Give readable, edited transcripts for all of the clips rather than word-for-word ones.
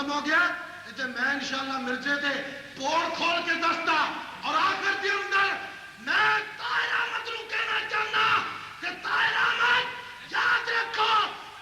ختم ہو گیا تے میں انشاءاللہ مرزے دے پوڑ کھول کے دستا اور آخر دے اندر میں طاہر احمد نو کہنا چاہنا کہ طاہر احمد یاد رکھو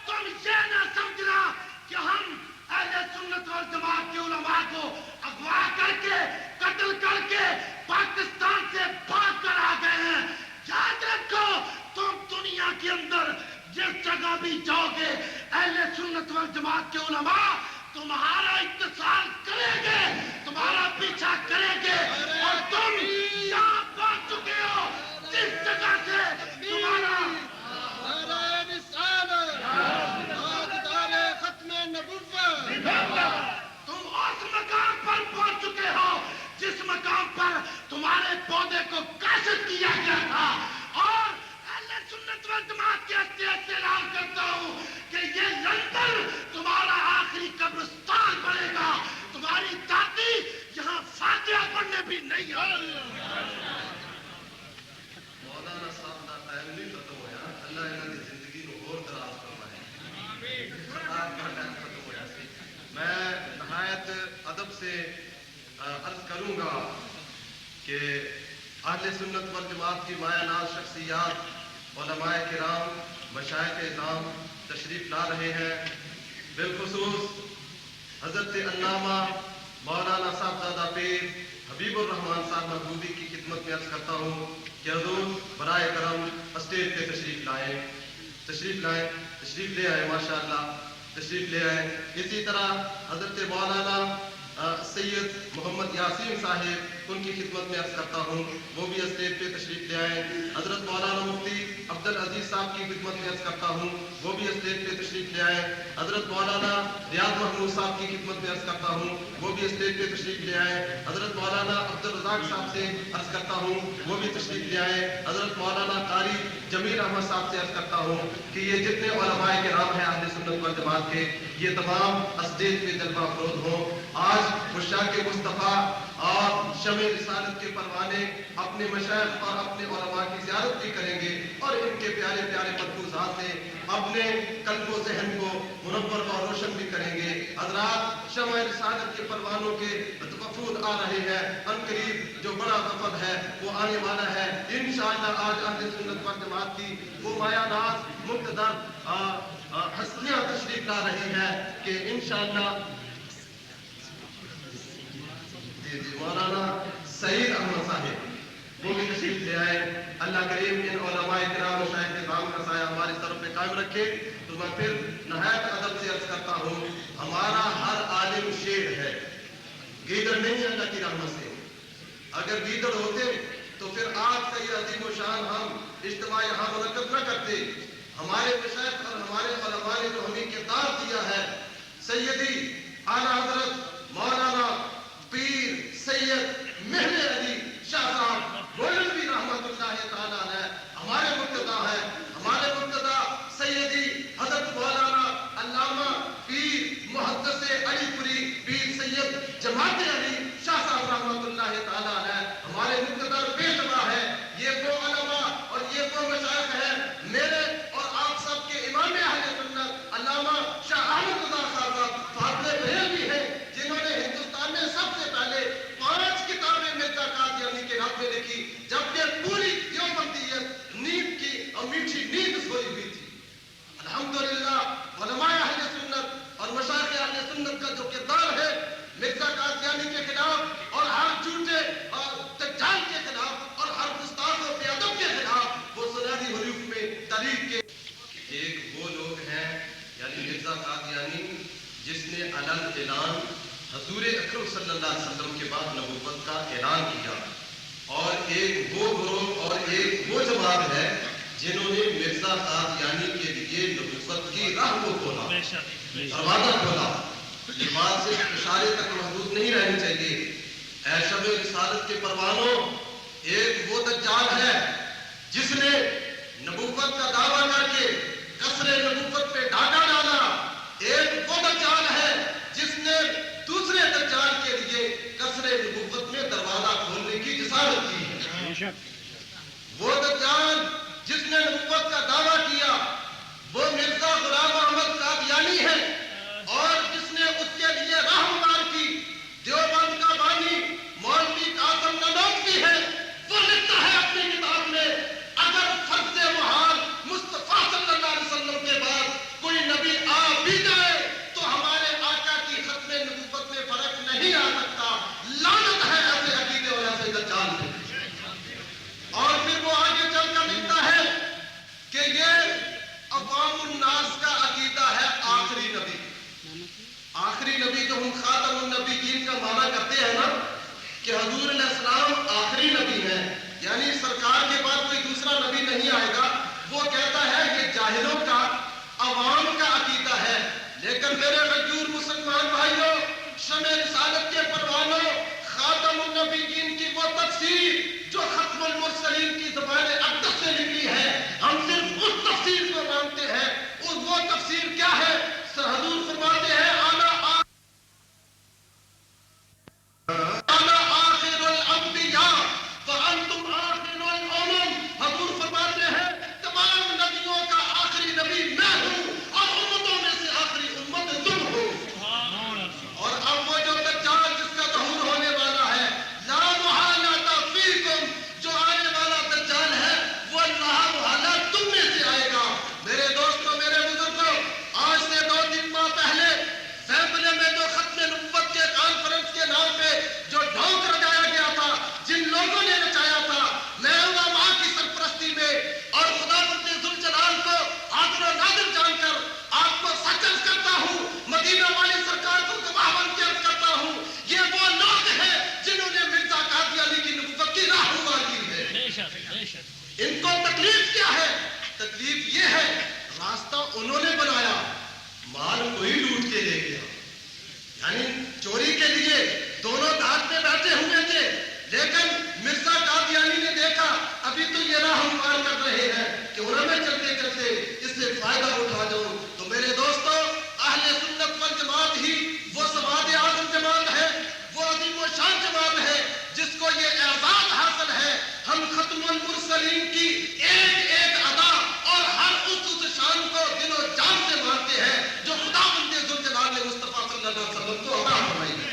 تم یہ نہ سمجھنا کہ ہم اہل سنت والجماعت کے علماء کو اغوا کر کے قتل کر کے پاکستان سے بھاگ کر آ گئے ہیں. یاد رکھو تم دنیا کے اندر جس جگہ بھی جاؤ گے اہل سنت والجماعت کے علماء تمہارا اتصال کریں گے, تمہارا پیچھا کریں گے اور تم یہاں پہنچ چکے ہو جس جگہ سے تمہارا تم اس مقام پر پہنچ چکے ہو جس مقام پر تمہارے پودے کو کاشت کیا گیا تھا. اور اہل سنت والجماعت کی حیثیت سے اعلان کرتا ہوں کہ یہ لندن تمہارا آخری قبرستان بنے گا. تمہاری دادی یہاں فاتحہ پڑھنے بھی نہیں آئی. مولانا صاحب کا ٹائم نہیں ختم ہوا, اللہ انہوں کی زندگی کو اور دراز فرمائے. آپ کا ٹائم ختم ہوا سی. میں نہایت ادب سے عرض کروں گا کہ اہل سنت والجماعت کی مایہ ناز شخصیات علماء کرام مشائخ اعظام تشریف لا رہے ہیں. بالخصوص حضرت علامہ مولانا صاحبزادہ پیر حبیب الرحمان صاحب محمودی کی خدمت میں عرض کرتا ہوں کہ حضور برائے کرم اسٹیج پہ تشریف لے آئے. ماشاءاللہ تشریف لے آئے. اسی طرح حضرت مولانا سید محمد یاسین صاحب ان کی خدمت میں عرض کرتا ہوں وہ بھی اسٹیج پہ تشریف لے آئے. حضرت مولانا مفتی عبدالعزیز صاحب کی خدمت میں عرض کرتا ہوں وہ بھی اسٹیج پہ تشریف لے آئے. حضرت مولانا ریاض محمود صاحب کی خدمت میں عرض کرتا ہوں وہ بھی اسٹیج پہ تشریف لے آئے. حضرت مولانا عبدالرزاق صاحب سے عرض کرتا ہوں وہ بھی تشریف لے آئے. حضرت مولانا قاری جمیل احمد صاحب سے عرض کرتا ہوں کہ یہ جتنے علماء کرام ہیں اہل سنت والجماعت کے یہ تمام اسٹیج پہ جلوہ افروز ہوں. آج مشتاق مصطفیٰ اور شمع رسالت کے پروانے اپنے مشائخ اور اپنے علماء کی زیارت بھی کریں گے اور ان کے پیارے پیارے ملفوظات سے اپنے قلب و ذہن کو منور اور روشن بھی کریں گے. حضرات شمع رسالت کے پروانوں کے وفود آ رہے ہیں. ان قریب جو بڑا وفد ہے وہ آنے والا ہے انشاءاللہ. آج اہل سنت والجماعت کی وہ مایہ ناز مقتدر ہستیاں تشریف لا رہی ہیں کہ انشاءاللہ مولانا سعید احمد صاحب وہ بھی تشریف لے آئے. اللہ کریم ان علماء کرام و مشائخ کرام کا سایہ ہماری طرف پہ قائم رکھے. تو میں پھر نہایت ادب سے عرض کرتا ہوں ہمارا ہر عالم شیر ہے, گیدڑ نہیں ہے. اللہ کی رحمت سے اگر گیدڑ ہوتے تو پھر آج کا یہ عظیم و شان ہم اجتماع یہاں منعقد نہ کرتے. ہمارے مشائخ اور ہمارے علماء نے جو ہمیں کردار دیا ہے سیدی اعلیٰ حضرت مولانا پیر سید مہر علی شاہ صاحب گولڈنوی رحمت اللہ تعالیٰ علیہ ہمارے مقتدا ہے. ہمارے مقتدا سیدی حضرت مولانا علامہ پیر محدث علی پوری پیر سید جماعت علی شاہ صاحب رحمت اللہ تعالیٰ علیہ ہمارے مقتدا پیشوا ہے. یہ وہ علماء اور یہ وہ مشائخ ہیں میرے اور آپ سب کے امام اہل سنت علامہ شاہ احمد رضا صاحب فاضل بریلوی ہیں جنہوں نے ہندوستان میں سب سے پہلے 5 کتابیں مرزا قادیانی کے نام پہ لکھی جبکہ پوری دیوبندیت نیند کی اور میٹھی نیند سوئی ہوئی تھی. الحمدللہ علماء اہل سنت اور مشائخ اہل سنت کا جو کردار ہے مرزا قادیانی کے خلاف اور ہر جھوٹے اور دجال کے خلاف اور ہر گستاخ و بے ادب کے خلاف وہ سنہری حروف میں تحریک کے ایک وہ لوگ ہیں یعنی مرزا قادیانی جس نے علن اعلان حضور اکرم صلی اللہ علیہ وسلم کے بعد نبوت کا اعلان کیا. اور ایک وہ گروہ اور ایک وہ جماعت ہے جنہوں نے مرزا قادیانی کے لیے نبوت کی راہ کو کھولا, دروازہ کھولا. یہ بات صرف اشارے تک محدود نہیں رہنی چاہیے. اے شمع رسالت کے پروانوں ایک وہ دجال ہے جس نے نبوت کا دعویٰ کر کے قصر نبوت پہ ڈاکہ ڈالا. ایک وہ دجال ہے جس نے دوسرے دجال کے لیے قصر نبوت میں دروازہ کھولنے کی جسارت کی ہے. وہ دجال جس نے نبوت کا دعویٰ کیا وہ مرزا غلام احمد قادیانی ہے اور جس نے اس کے لیے راہ کرتے ہیں نا کہ حضور علیہ السلام آخری نبی ہیں، یعنی سرکار کے بعد کوئی دوسرا نبی نہیں آئے گا، وہ کہتا ہے یہ جاہلوں کا، عوام کا عقیدہ ہے. لیکن میرے غیور مسلمان بھائیوں، شمع رسالت کے پروانوں، خاتم النبیین کی وہ تفسیر جو ختم المرسلین کی زبان اقدس سے نکلی ہے، ہم صرف اس تفسیر کو مانتے ہیں. وہ تفسیر کیا ہے؟ حضور فرماتے ہیں انا آخر الانبیاء وانتم آخر الامم. حضور فرماتے ہیں تمام نبیوں کا آخری نبی میں ہوں اور امتوں میں سے آخری امت تم ہو. اور اب وہ جو دجال جس کا ظہور ہونے والا ہے، لا محالہ فیکم، جو آنے والا دجال ہے وہ لا محالہ تم میں سے آئے گا. میرے دوستوں، میرے بزرگوں، آج سے 2-3 ماہ پہلے فیصلے میں جو ختم نبوت کے کانفرنس کے نام پہ جو ڈھونک رچایا گیا تھا، جن لوگوں نے رچایا تھا، میں علماء کی سرپرستی میں اور خداوند ذوالجلال کو حاضر و ناظر جان کر آپ کو سچ عرض کرتا ہوں، مدینہ والی سرکار کو گواہ بن کے عرض کرتا ہوں، یہ وہ لوگ ہیں جنہوں نے مرزا قادی علی کی نبوت کی راہنمائی کی ہے. ان کو تکلیف کیا ہے؟ تکلیف یہ ہے راستہ انہوں نے بنایا، مال کوئی لوٹ کے لے گیا. یعنی چوری کے لیے دونوں دھات میں بیٹھے ہوئے تھے، لیکن مرزا قادیانی نے دیکھا ابھی تو یہ راہ ہم پار کر رہے ہیں کہ انہوں میں چلتے چلتے اس سے فائدہ اٹھا جاؤں. تو میرے دوستوں، اہل سنت والجماعت ہی وہ سواد اعظم جماعت ہے، وہ عظیم و شان جماعت ہے جس کو یہ اعزاز حاصل ہے. ہم ختم المرسلین کی ایک ایک ادا اور ہر اس شان کو دل و جان سے مانتے ہیں جو خداوند ذوالجلال نے مصطفیٰ صلی اللہ علیہ وسلم کو عطا فرمائی ہے.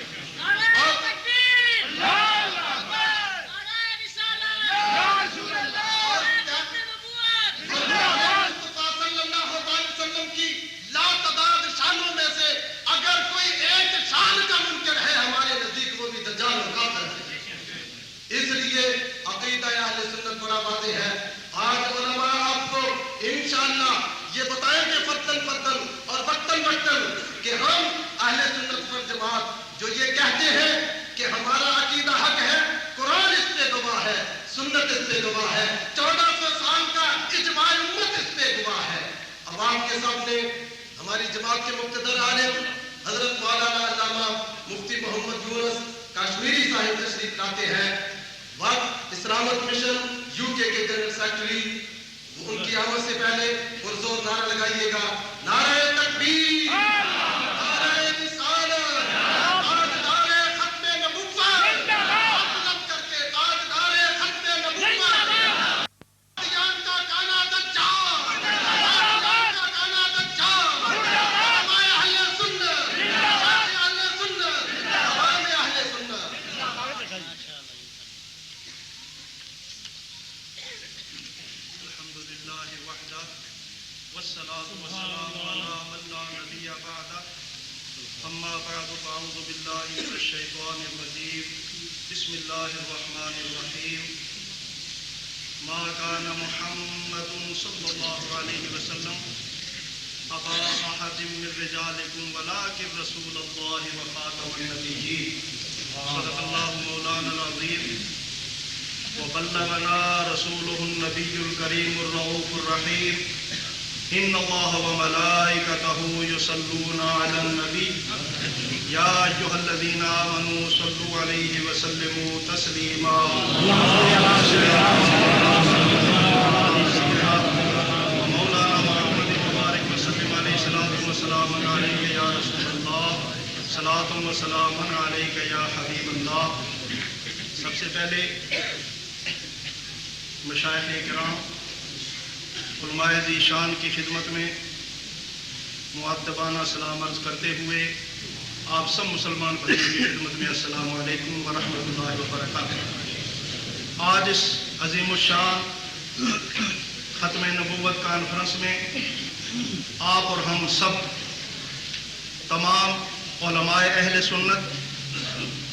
اس لیے عقیدہ اہل سنت بڑا واضح ہے. آج علماء آپ کو انشاءاللہ یہ بتائیں گے فتن فتن اور وقتاً وقتاً کہ ہم اہل سنت والجماعت جو یہ کہتے ہیں کہ ہمارا عقیدہ حق ہے، قرآن اس پہ گواہ ہے، سنت اس پہ گواہ ہے، 1400 سال کا اجماع امت اس پہ گواہ ہے. عوام کے سامنے ہماری جماعت کے مقتدر عالم حضرت مولانا علامہ مفتی محمد یونس کشمیری صاحب تشریف لاتے ہیں. وقت اسلامت مشن UK کے جنرل سیکرٹری، ان کی آمد سے پہلے پرزور نعرہ لگائیے گا، نعرہ تکبیر، نعرہ رسالت، تاجدار ختم نبوت، مطلب کر کے تاجدار ختم نبوت، دیان کا کانا دجال، دیان کا کانا دجال، علماء اہل سنت، اہل سنت، عوام اہل سنت. والصلاة والسلام على من لا نبي بعده. أما بعد فأعوذ بالله من الشيطان الرجيم. بسم الله الرحمن الرحيم. ما كان محمد صلى الله عليه وسلم أبا أحد من رجالكم ولكن رسول الله وخاتم النبيين. صدق الله مولانا العظيم. وبلغنا رسوله النبي الكريم الرؤوف الرحيم. إن الله وملائكته يصلون على النبي يا أيها الذين آمنوا صلوا عليه وسلموا تسليما. ومولانا محمد مبارك وسلم عليه صلاة وسلام عليك يا رسول الله. صلاة وسلام عليك يا حبيب الله. سب سے پہلے مشائخ کرام، علماء ذی شان کی خدمت میں مؤدبانہ سلام عرض کرتے ہوئے آپ سب مسلمان بھائیوں کی خدمت میں السلام علیکم ورحمۃ اللہ وبرکاتہ. آج اس عظیم الشان ختم نبوت کانفرنس میں آپ اور ہم سب تمام علماء اہل سنت،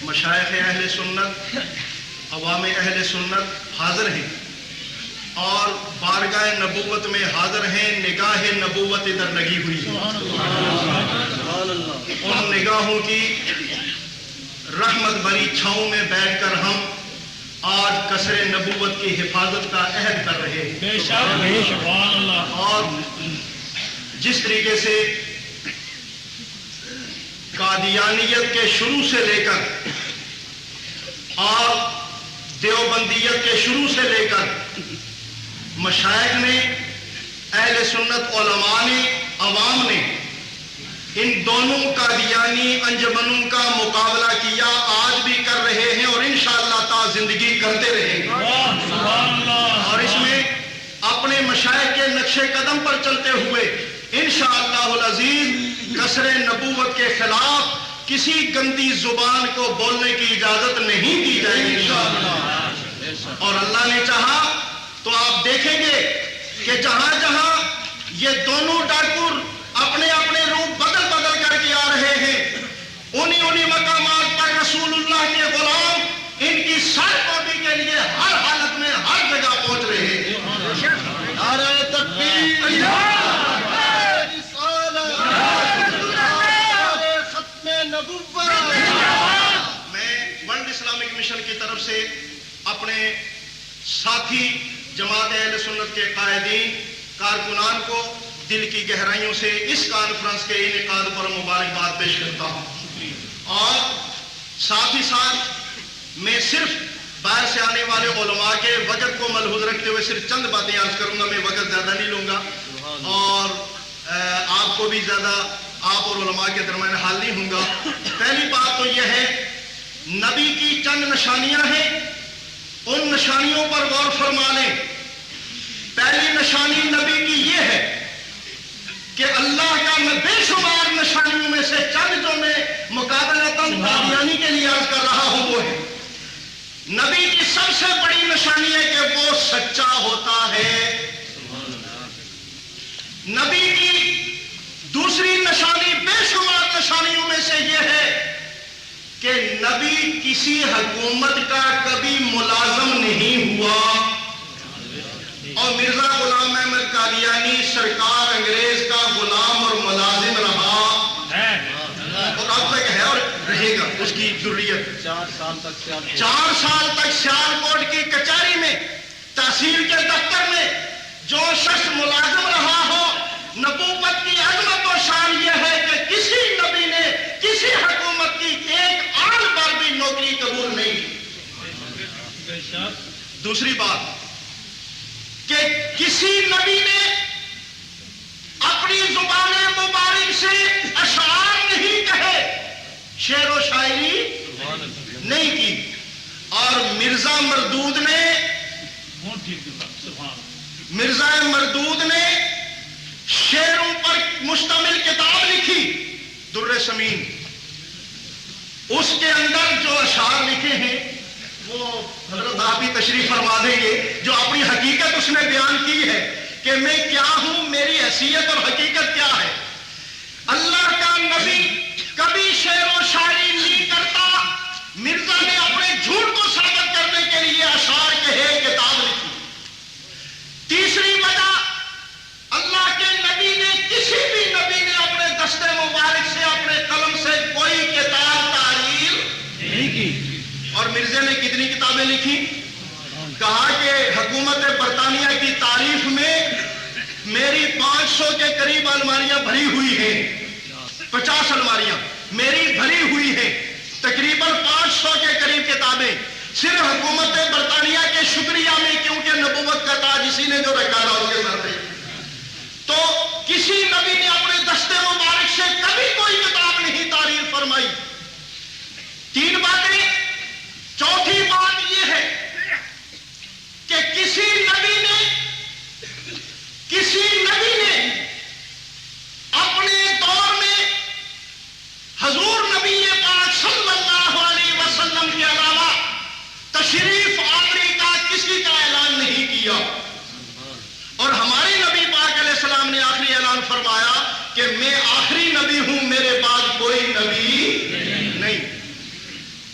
مشائخ اہل سنت، عوام اہل سنت حاضر ہیں اور بارگاہ نبوت میں حاضر ہیں. نگاہ نبوت ادھر لگی ہوئی ہے. ان نگاہوں کی رحمت بری چھاؤں میں بیٹھ کر ہم آج قصر نبوت کی حفاظت کا عہد کر رہے ہیں. بے شک سبحان اللہ. اور جس طریقے سے قادیانیت کے شروع سے لے کر اور دیوبندیت کے شروع سے لے کر مشائخ نے، اہل سنت علماء نے، عوام نے ان دونوں قادیانی انجمنوں کا مقابلہ کیا، آج بھی کر رہے ہیں اور انشاءاللہ تا زندگی کرتے رہیں گے. سبحان اللہ. اور اس میں اپنے مشائخ کے نقش قدم پر چلتے ہوئے انشاءاللہ العزیز قصر نبوت کے خلاف کسی گندی زبان کو بولنے کی اجازت نہیں دی جائے گی انشاءاللہ. اور اللہ نے چاہا تو آپ دیکھیں گے کہ جہاں جہاں یہ دونوں ڈاکو اپنے اپنے روپ بدل بدل کر کے آ رہے ہیں، انہی مقامات پر رسول اللہ کے غلام ان کی سرکوبی کے لیے ہر حالت میں ہر جگہ پہنچ رہے ہیں. نعرہ تکبیر، ختم نبوت. میں ورلڈ اسلامک مشن کی طرف سے اپنے ساتھی جماعت اہل سنت کے قائدین کارکنان کو دل کی گہرائیوں سے اس کانفرنس کے انعقاد پر مبارکباد پیش کرتا ہوں. اور ساتھ ہی ساتھ میں صرف باہر سے آنے والے علماء کے وقت کو ملحوظ رکھتے ہوئے صرف چند باتیں عرض کروں گا. میں وقت زیادہ نہیں لوں گا اور آپ کو بھی زیادہ آپ اور علماء کے درمیان حال نہیں ہوں گا. پہلی بات تو یہ ہے، نبی کی چند نشانیاں ہیں، ان نشانیوں پر غور فرما لیں. پہلی نشانی نبی کی یہ ہے کہ اللہ کا بے شمار نشانیوں میں سے چند جو میں مقابلتاً قادیانی کے لیے عرض کر رہا ہوں وہ ہے، نبی کی سب سے بڑی نشانی ہے کہ وہ سچا ہوتا ہے. نبی کی دوسری نشانی بے شمار نشانیوں میں سے یہ ہے کہ نبی کسی حکومت کا کبھی ملازم نہیں ہوا. اور مرزا غلام احمد قادیانی سرکار انگریز کا غلام اور ملازم رہا اور اب تک ہے اور رہے گا. اس کی ضروریت 4 سال تک سیالکوٹ کی کچہری میں، تحصیل کے دفتر میں جو شخص ملازم رہا ہو، نبوت کی عظمت و شان یہ ہے کہ کسی نبی نے کسی حکومت کی ایک آن پر بھی نوکری قبول نہیں کی. دوسری بات کہ کسی نبی نے اپنی زبان مبارک سے اشعار نہیں کہے، شعر و شاعری نہیں کی. اور مرزا مردود نے شعروں پر مشتمل کتاب لکھی در سمین. اس کے اندر جو اشعار لکھے ہیں وہ حضرت آپ ہی تشریف فرما دیں گے. جو اپنی حقیقت اس نے بیان کی ہے کہ میں کیا ہوں، میری حیثیت اور حقیقت کیا ہے. اللہ کا نبی کبھی شعر و شاعری نہیں کرتا. مرزا نے اپنے جھوٹ کو ثابت کرنے کے لیے اشعار کہے، کتاب لکھی. تیسری وجہ، اللہ کے نبی نے کسی بھی نبی نے اپنے دست مبارک سے اپنے قلم سے کوئی کتاب تعلیم نہیں کی. اور مرزا نے کتنی کتابیں لکھی؟ کہا کہ حکومت برطانیہ کی تعریف میں میری 500 کے قریب الماریاں بھری ہوئی ہیں، 50 الماریاں میری بھری ہوئی ہیں، تقریباً 500 کے قریب کتابیں صرف حکومت برطانیہ کے شکریہ میں، کیونکہ نبوت کا تاج اسی نے جو رکھا تھا اس کے سر پہ. تو کسی نبی نے اپنے دست مبارک سے کبھی کوئی کتاب نہیں تعریف فرمائی. 3 باتیں. چوتھی بات یہ ہے کہ کسی نبی نے اپنے دور میں حضور نبی پاک صلی اللہ علیہ وسلم کے علاوہ تشریف آوری کا کسی کا اعلان نہیں کیا. اور ہمارے نبی پاک علیہ السلام نے آخری اعلان فرمایا کہ میں آخری نبی ہوں، میرے بعد کوئی نبی نہیں.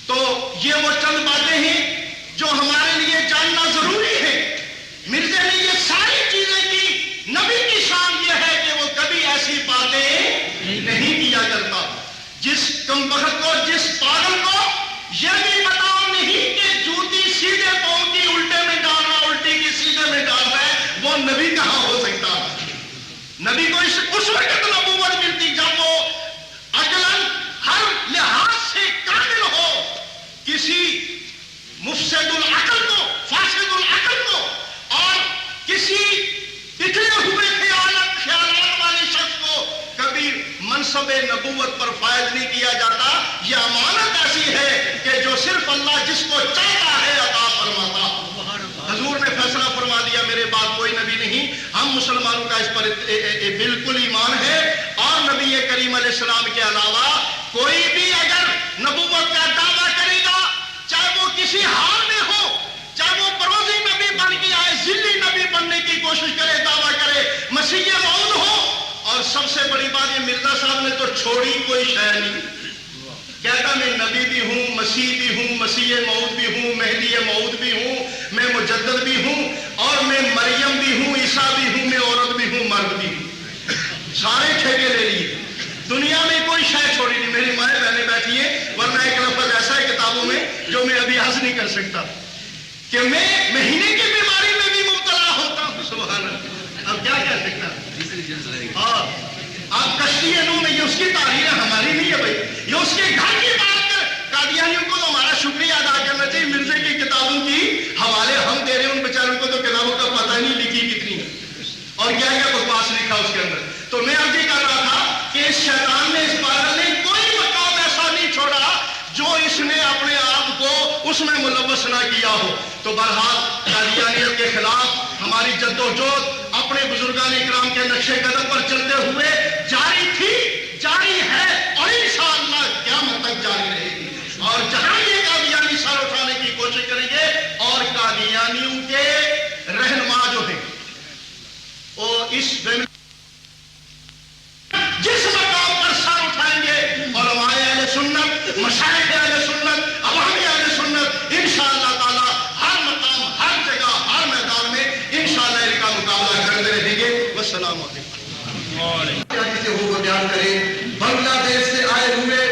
تو یہ وہ چند باتیں ہیں جو ہمارے لیے جاننا ضروری ہے. مرزا نے یہ ساری چیزیں کی. نبی کی شان یہ ہے کہ وہ کبھی ایسی باتیں نہیں کیا کرتا. جس کمبخت کو، جس پاگل کو نبی کو اس وقت نبوت ملتی جب وہ عقلاً ہر لحاظ سے کامل ہو، کسی مفسد العقل کو، فاسد العقل کو اور کسی بکھرے ہوئے خیالات والے شخص کو کبھی منصب نبوت پر فائز نہیں کیا جاتا. یہ امانت ایسی ہے کہ جو صرف اللہ جس کو چاہتا ہے عطا فرماتا. حضور نے فیصلہ فرما دیا میرے بعد کوئی نبی نہیں. ہم مسلمانوں کا اس پر بالکل ایمان ہے، اور نبی کریم علیہ السلام کے علاوہ کوئی بھی اگر نبوت کا دعویٰ کرے گا، چاہے وہ کسی حال میں ہو، چاہے وہ بروزی نبی بن کے آئے، ذلی نبی بننے کی کوشش کرے، دعویٰ کرے، مسیح موعود ہو. اور سب سے بڑی بات یہ مرزا صاحب نے تو چھوڑی کوئی شے نہیں. کہتا میں نبی بھی ہوں، مسیح بھی ہوں، مسیح موعود بھی ہوں، مہدی موعود بھی ہوں، میں مجدد بھی ہوں، اور میں مریم بھی ہوں، عیسیٰ بھی ہوں، میں عورت بھی ہوں، مرد بھی ہوں. سارے ٹھیکے لے لیے، دنیا میں کوئی شے چھوڑی نہیں. میری مائیں بہنیں بیٹھی ہیں، ورنہ ایک لفظ ایسا ہے کتابوں میں جو میں ابھی عرض نہیں کر سکتا کہ میں مہینے کی بیماری میں بھی مبتلا ہوتا ہوں. سبحان اللہ. اب کیا کہہ سکتا. اور آپ کشتی نو میں، یہ اس کی تاریخ ہے، ہماری نہیں ہے بھائی، یہ اس کے گھر کی بات کر. قادیانیوں کو تو ہمارا شکریہ ادا کرنا چاہیے، مرزے کی کتابوں کی حوالے ہم دے رہے ہیں، ان بیچاروں کو تو کتابوں کا پتہ نہیں لکھی کتنی ہے اور کیا کیا بکواس لکھا اس کے اندر. تو میں عرض یہ کر رہا تھا کہ اس شیطان نے، اس پاگل نے کوئی مقام ایسا نہیں چھوڑا جو اس نے اپنے آپ کو اس میں ملوث نہ کیا ہو. تو بہرحال قادیانیت کے خلاف ہماری جدوجہد اپنے بزرگان اکرام کے نقش قدم پر چلتے ہوئے جاری تھی، جاری ہے، اور انشاءاللہ قیامت تک جاری رہے گی. اور جہاں یہ قادیانی سر اٹھانے کی کوشش کریں گے، اور قادیانیوں کے رہنما جو ہیں وہ اس جس مقام پر سر اٹھائیں گے، علماء اہل سنت، مشائخ اہل سنت، عوامی اہل سنت، انشاءاللہ تعالی ہر مقام، ہر جگہ، ہر میدان میں انشاءاللہ ان کا مقابلہ کرتے رہیں گے. والسلام علیکم. کسی ہو بیان کریں. بنگلہ دیش سے آئے ہوئے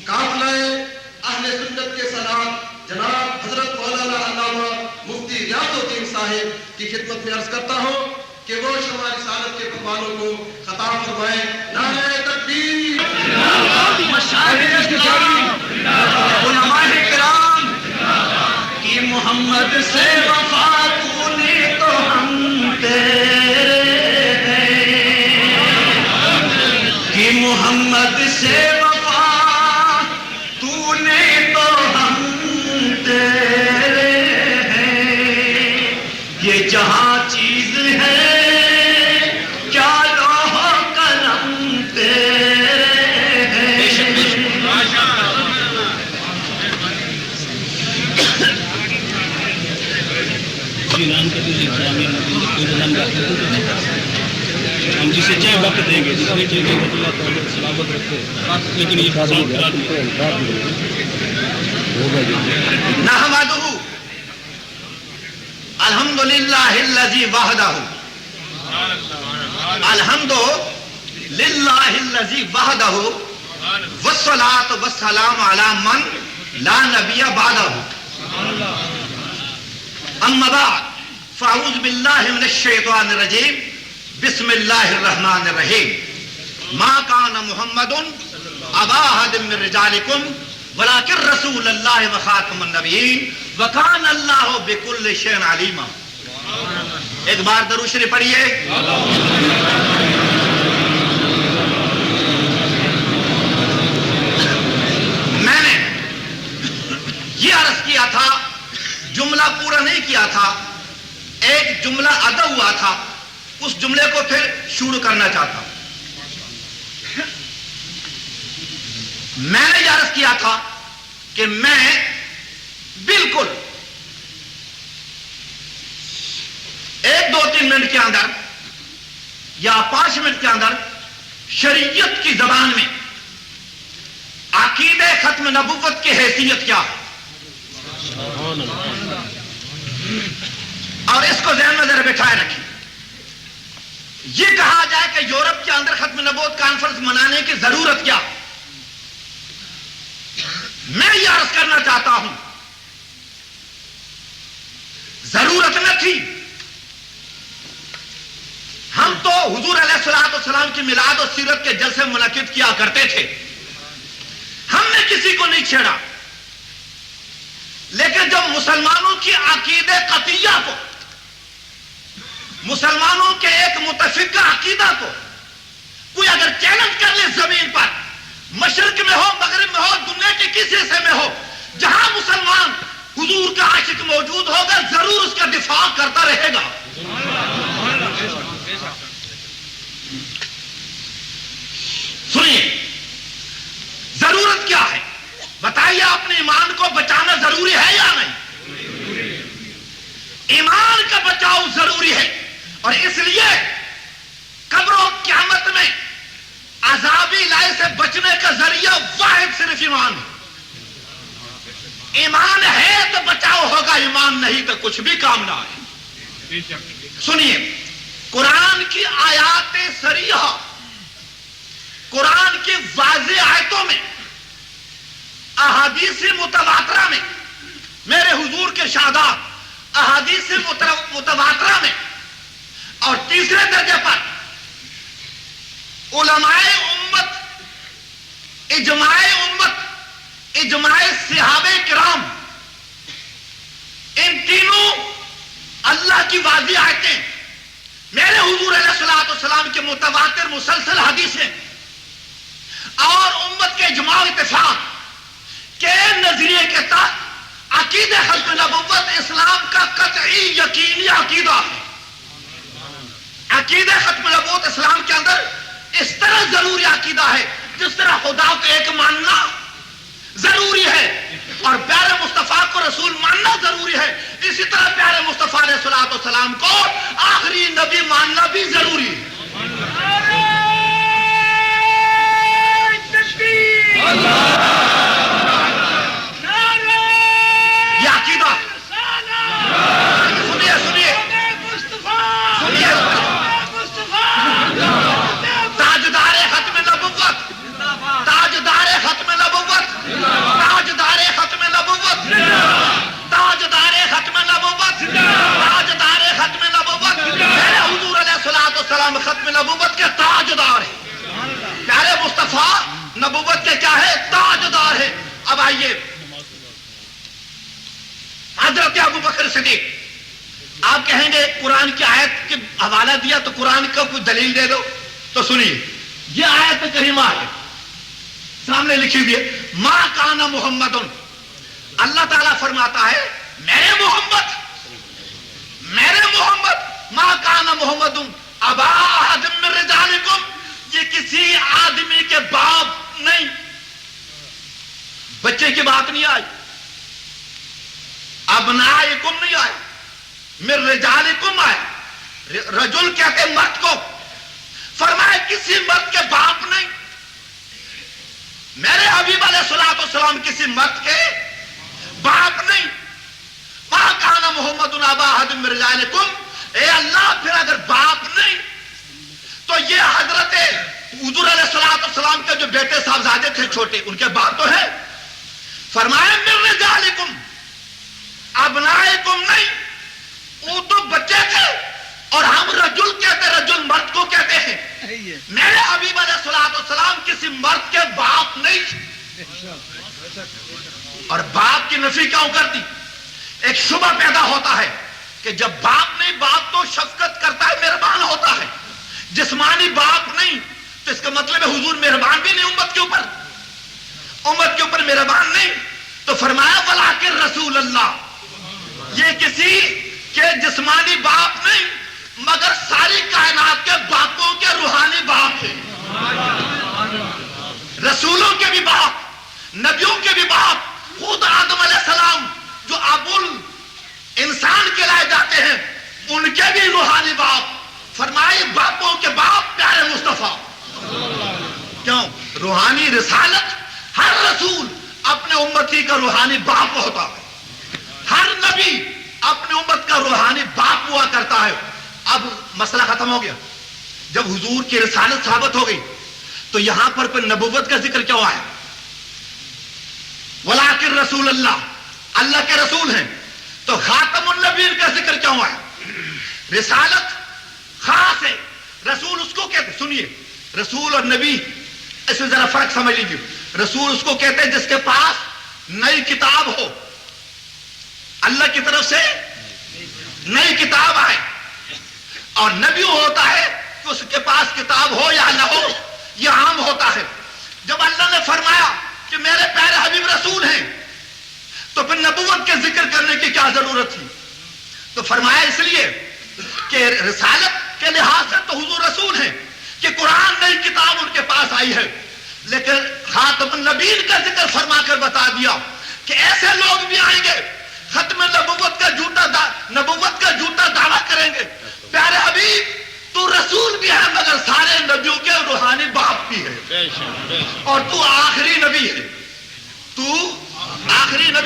قافلہ اہل سنت کے سلام جناب حضرت مولانا علامہ مفتی ریاض الدین صاحب کی خدمت میں عرض کرتا ہوں کہ وہ شمع رسالت کے پروانوں کو خطاب فرمائیں. نعرہ تکبیر. علماء کرام کی محمد سے وفا تو نے تو ہم تیرے ہیں، کہ محمد سے وفا تو نے تو ہم تیرے ہیں. یہ جہاں چیز ہے کیا لوح قلم تیرے ہیں. ہم جسے چاہے وقت دیں گے، جسے چاہے سلامت رکھتے ہیں، لیکن یہ نحمدہ الحمدللہ الذی وحدہ، الحمد للہ الذی وحدہ، والصلاۃ والسلام علی من لا نبی بعدہ. اما بعد فاعوذ باللہ من الشیطان الرجیم. بسم اللہ الرحمن الرحیم. ما کان محمد ابا احد من رجالکم ولکن رسول اللہ وخاتم النبیین وکان اللہ بکل شیء علیما. ایک بار درود شریف پڑھیے. میں نے یہ عرض کیا تھا، جملہ پورا نہیں کیا تھا، ایک جملہ ادا ہوا تھا، اس جملے کو پھر شروع کرنا چاہتا ہوں. میں نے یہ عرض کیا تھا کہ میں بالکل 1-2-3 منٹ کے اندر یا 5 منٹ کے اندر شریعت کی زبان میں عقیدہ ختم نبوت کی حیثیت کیا ہے اور اس کو ذہن میں ذرا بٹھائے رکھیں. یہ کہا جائے کہ یورپ کے اندر ختم نبوت کانفرنس منانے کی ضرورت کیا، میں یہ عرض کرنا چاہتا ہوں ضرورت نہ تھی. ہم ہم تو حضور علیہ الصلوۃ والسلام کی میلاد و سیرت کے جلسے منعقد کیا کرتے تھے، ہم نے کسی کو نہیں چھیڑا، لیکن جب مسلمانوں کی عقیدے قطعیہ کو، مسلمانوں کے ایک متفقہ عقیدہ کو کوئی اگر چیلنج کر لے زمین پر، مشرق میں ہو، مغرب میں ہو، دنیا کے کسی حصے میں ہو، جہاں مسلمان حضور کا عاشق موجود ہوگا ضرور اس کا دفاع کرتا رہے گا۔ سنیے، ضرورت کیا ہے؟ بتائیے، اپنے ایمان کو بچانا ضروری ہے یا نہیں؟ ایمان کا بچاؤ ضروری ہے، اور اس لیے قبر و قیامت میں عذاب الہی سے بچنے کا ذریعہ واحد صرف ایمان ہے۔ ایمان ہے تو بچاؤ ہوگا، ایمان نہیں تو کچھ بھی کام نہ آئے۔ سنیے، قرآن کی آیات صریحہ، قرآن کی واضح آیتوں میں، احادیث متواترہ میں، میرے حضور کے ارشادات احادیث متواترہ میں، اور تیسرے درجے پر علماء امت، اجماع امت، اجماع صحابہ کرام، ان تینوں اللہ کی واضح آیتیں، میرے حضور علیہ الصلوۃ والسلام کے متواتر مسلسل حدیثیں اور امت کے اجماع و اتفاق کے نظریے کے تحت عقیدہ ختم نبوت اسلام کا قطعی یقینی عقیدہ ہے۔ عقیدہ ختم نبوت اسلام کے اندر اس طرح ضروری عقیدہ ہے جس طرح خدا کو ایک ماننا ضروری ہے اور پیارے مصطفیٰ کو رسول ماننا ضروری ہے، اسی طرح پیارے مصطفیٰ علیہ الصلوۃ والسلام کو آخری نبی ماننا بھی ضروری ہے۔ یہ عقیدہ سنیے سنیے سنیے، تاجدار ختم نبوت، تاجدار ختم نبوت، تاجدار ختم نبوت، تاجدار ختم نبوت، تاجدار ختم نبوت، میرے حضور علیہ الصلوۃ والسلام ختم نبوت کے تاجدار ہیں، پیارے مصطفیٰ نبوت کے کیا ہے؟ تاجدار ہے۔ اب آئیے، حضرت ابو بکر صدیق، آپ کہیں گے قرآن کی آیت کے حوالہ دیا تو قرآن کا کوئی دلیل دے دو، تو سنیے، یہ آیت کریمہ ہے، سامنے لکھی ہوئی ہے، ما کان محمد، اللہ تعالیٰ فرماتا ہے میرے محمد، ما کان محمد ابا احد من رجالکم، یہ کسی آدمی کے باپ نہیں، بچے کی بات نہیں آئی، ابنائکم نہیں آئے، من رجالکم آئے، رجل کہتے مرد کو، فرمائے کسی مرد کے باپ نہیں، میرے حبیب علیہ الصلوۃ والسلام کسی مرد کے باپ نہیں۔ ما کان محمد ابا احد من رجالکم، اے اللہ پھر اگر باپ نہیں تو یہ حضرت حضور علیہ الصلوۃ والسلام کے جو بیٹے صاحبزادے تھے چھوٹے، ان کے باپ تو ہیں، فرمائے من رجالکم، ابنائکم نہیں، وہ تو بچے تھے، اور ہم رجل کہتے، رجل مرد کو کہتے ہیں، میرے حبیب علیہ الصلوۃ والسلام کسی مرد کے باپ نہیں، اور باپ کی نفی کیوں کر دی؟ ایک شبہ پیدا ہوتا ہے کہ جب باپ نہیں، باپ تو شفقت کرتا ہے، مہربان ہوتا ہے، جسمانی باپ نہیں تو اس کا مطلب ہے حضور مہربان بھی نہیں امت کے اوپر، امت کے اوپر مہربان نہیں، تو فرمایا ولکن رسول اللہ، یہ کسی کے جسمانی باپ نہیں مگر ساری کائنات کے باپوں کے روحانی باپ ہیں، رسولوں کے بھی باپ، نبیوں کے بھی باپ، خود آدم علیہ السلام جو ابو انسان کہلائے جاتے ہیں ان کے بھی روحانی باپ، فرمائے باپوں کے باپ پیارے مصطفیٰ، کیوں؟ روحانی رسالت، ہر رسول اپنے امتی کا روحانی باپ ہوتا ہے، ہر نبی اپنے امت کا روحانی باپ ہوا کرتا ہے۔ اب مسئلہ ختم ہو گیا، جب حضور کی رسالت ثابت ہو گئی تو یہاں پر نبوت کا ذکر کیوں آیا؟ ولکن رسول اللہ، اللہ کے رسول ہیں، تو خاتم النبیین کا ذکر کیوں آیا؟ رسالت خاص ہے، رسول اس کو کہتے، سنیے، رسول اور نبی اس میں ذرا فرق سمجھ لیجیے. رسول اس کو کہتے ہیں جس کے پاس نئی کتاب ہو، اللہ کی طرف سے نئی کتاب آئے. اور نبی ہوتا ہے کہ اس کے پاس کتاب ہو یا نہ ہو، یہ عام ہوتا ہے. جب اللہ نے فرمایا کہ میرے پیارے حبیب رسول ہیں تو پھر نبوت کے ذکر کرنے کی کیا ضرورت تھی؟ تو فرمایا اس لیے کہ رسالت کے لحاظ سے تو حضور رسول ہیں کہ قرآن نئی کتاب ان کے پاس آئی ہے، لیکن خاتم النبیین کا ذکر فرما کر بتا دیا کہ ایسے لوگ بھی آئیں گے ختم نبوت کا جھوٹا دعویٰ کریں گے. پیارے حبیب تو رسول بھی ہے مگر سارے نبیوں کے روحانی باپ بھی ہے، اور تو آخری نبی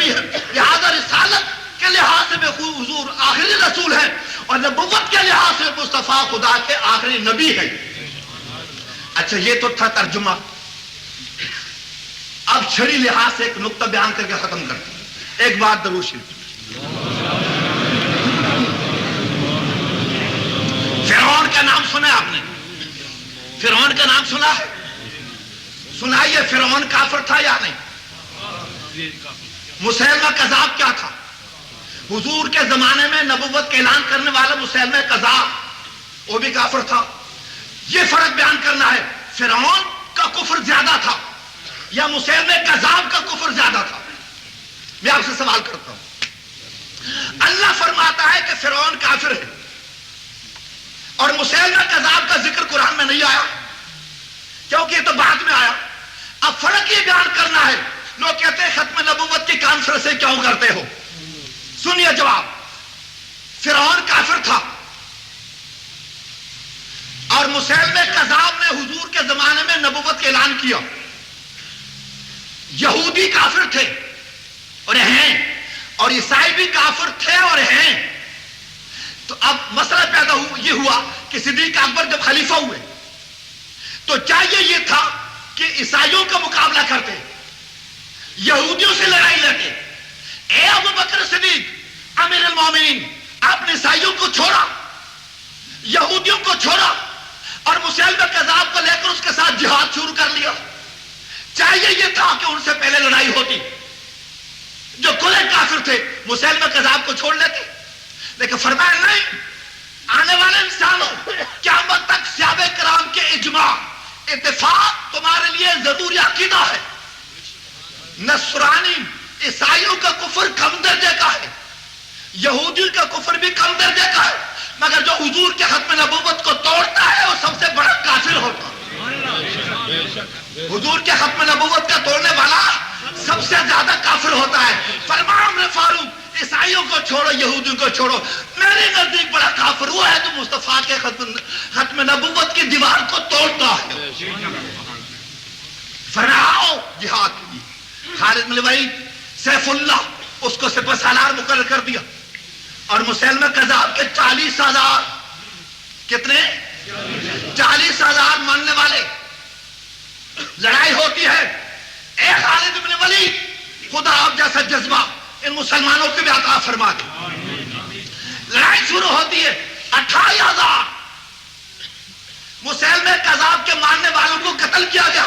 ہے، لہذا رسالت کے لحاظ سے حضور آخری رسول ہے اور نبوت کے لحاظ سے مصطفیٰ خدا کے آخری نبی ہے. اچھا یہ تو تھا ترجمہ. اب شرعی لحاظ سے ایک نقطہ بیان کر کے ختم کرتے ہیں. ایک بات درود شریف. فرعون کا نام سنا ہے آپ نے؟ فرعون کا نام سنا ہے؟ سنائیے فرعون کافر تھا یا نہیں؟ مسیلمہ کذاب کیا تھا؟ حضور کے زمانے میں نبوت کا اعلان کرنے والا مسیلمہ کذاب وہ بھی کافر تھا. یہ فرق بیان کرنا ہے، فرعون کا کفر زیادہ تھا یا مسیلمہ کذاب کا کفر زیادہ تھا؟ میں آپ سے سوال کرتا ہوں. اللہ فرماتا ہے کہ فرعون کافر ہے اور مسیلمہ کذاب کا ذکر قرآن میں نہیں آیا کیونکہ یہ تو بعد میں آیا. اب فرق یہ بیان کرنا ہے. لوگ کہتے ہیں ختم نبوت کی کانفرنسیں کیوں کرتے ہو؟ سنیے جواب. فرعون کافر تھا اور مسیلمہ کذاب نے حضور کے زمانے میں نبوت کا اعلان کیا. یہودی کافر تھے اور ہیں، اور عیسائی بھی کافر تھے اور ہیں. تو اب مسئلہ پیدا یہ ہوا کہ صدیق اکبر جب خلیفہ ہوئے تو چاہیے یہ تھا کہ عیسائیوں کا مقابلہ کرتے، یہودیوں سے لڑائی لڑتے. اے ابو بکر صدیق امیر المومنین، آپ نے عیسائیوں کو چھوڑا، یہودیوں کو چھوڑا اور مسیلمہ کذاب کو لے کر اس کے ساتھ جہاد شروع کر لیا. چاہیے یہ تھا کہ ان سے پہلے لڑائی ہوتی، جو کھلے کافر تھے مسیلمہ کذاب کو چھوڑ لیتے. لیکن فرمایا نہیں، آنے والے انسانوں قیامت تک صحابہ کرام کے اجماع اتفاق تمہارے لیے ضروری عقیدہ ہے. نصرانی عیسائیوں کا کفر کم درجے کا ہے، یہودی کا کفر بھی کم درجے کا ہے، مگر جو حضور کے ختم نبوت کو توڑتا ہے وہ سب سے بڑا کافر ہوتا ہے. حضور کے ختم نبوت کا توڑنے والا سب سے زیادہ کافر ہوتا ہے. فرمایا عمر فاروق عیسائیوں کو چھوڑو، یہودیوں کو چھوڑو، میرے نزدیک بڑا کافر وہ ہے جو مصطفیٰ کے ختم نبوت کی دیوار کو توڑتا ہے. فرعون جہاد کی خالد بن ولید سیف اللہ اس کو سپہ سالار مقرر کر دیا اور مسیلمہ کذاب کے 40,000 کتنے 40,000 ماننے والے. لڑائی ہوتی ہے. اے خالد بن ولید خدا آپ جیسا جذبہ ان مسلمانوں کے بھی عطا فرما دے. لڑائی شروع ہوتی ہے. 28,000 مسیلمہ کذاب کے ماننے والوں کو قتل کیا گیا.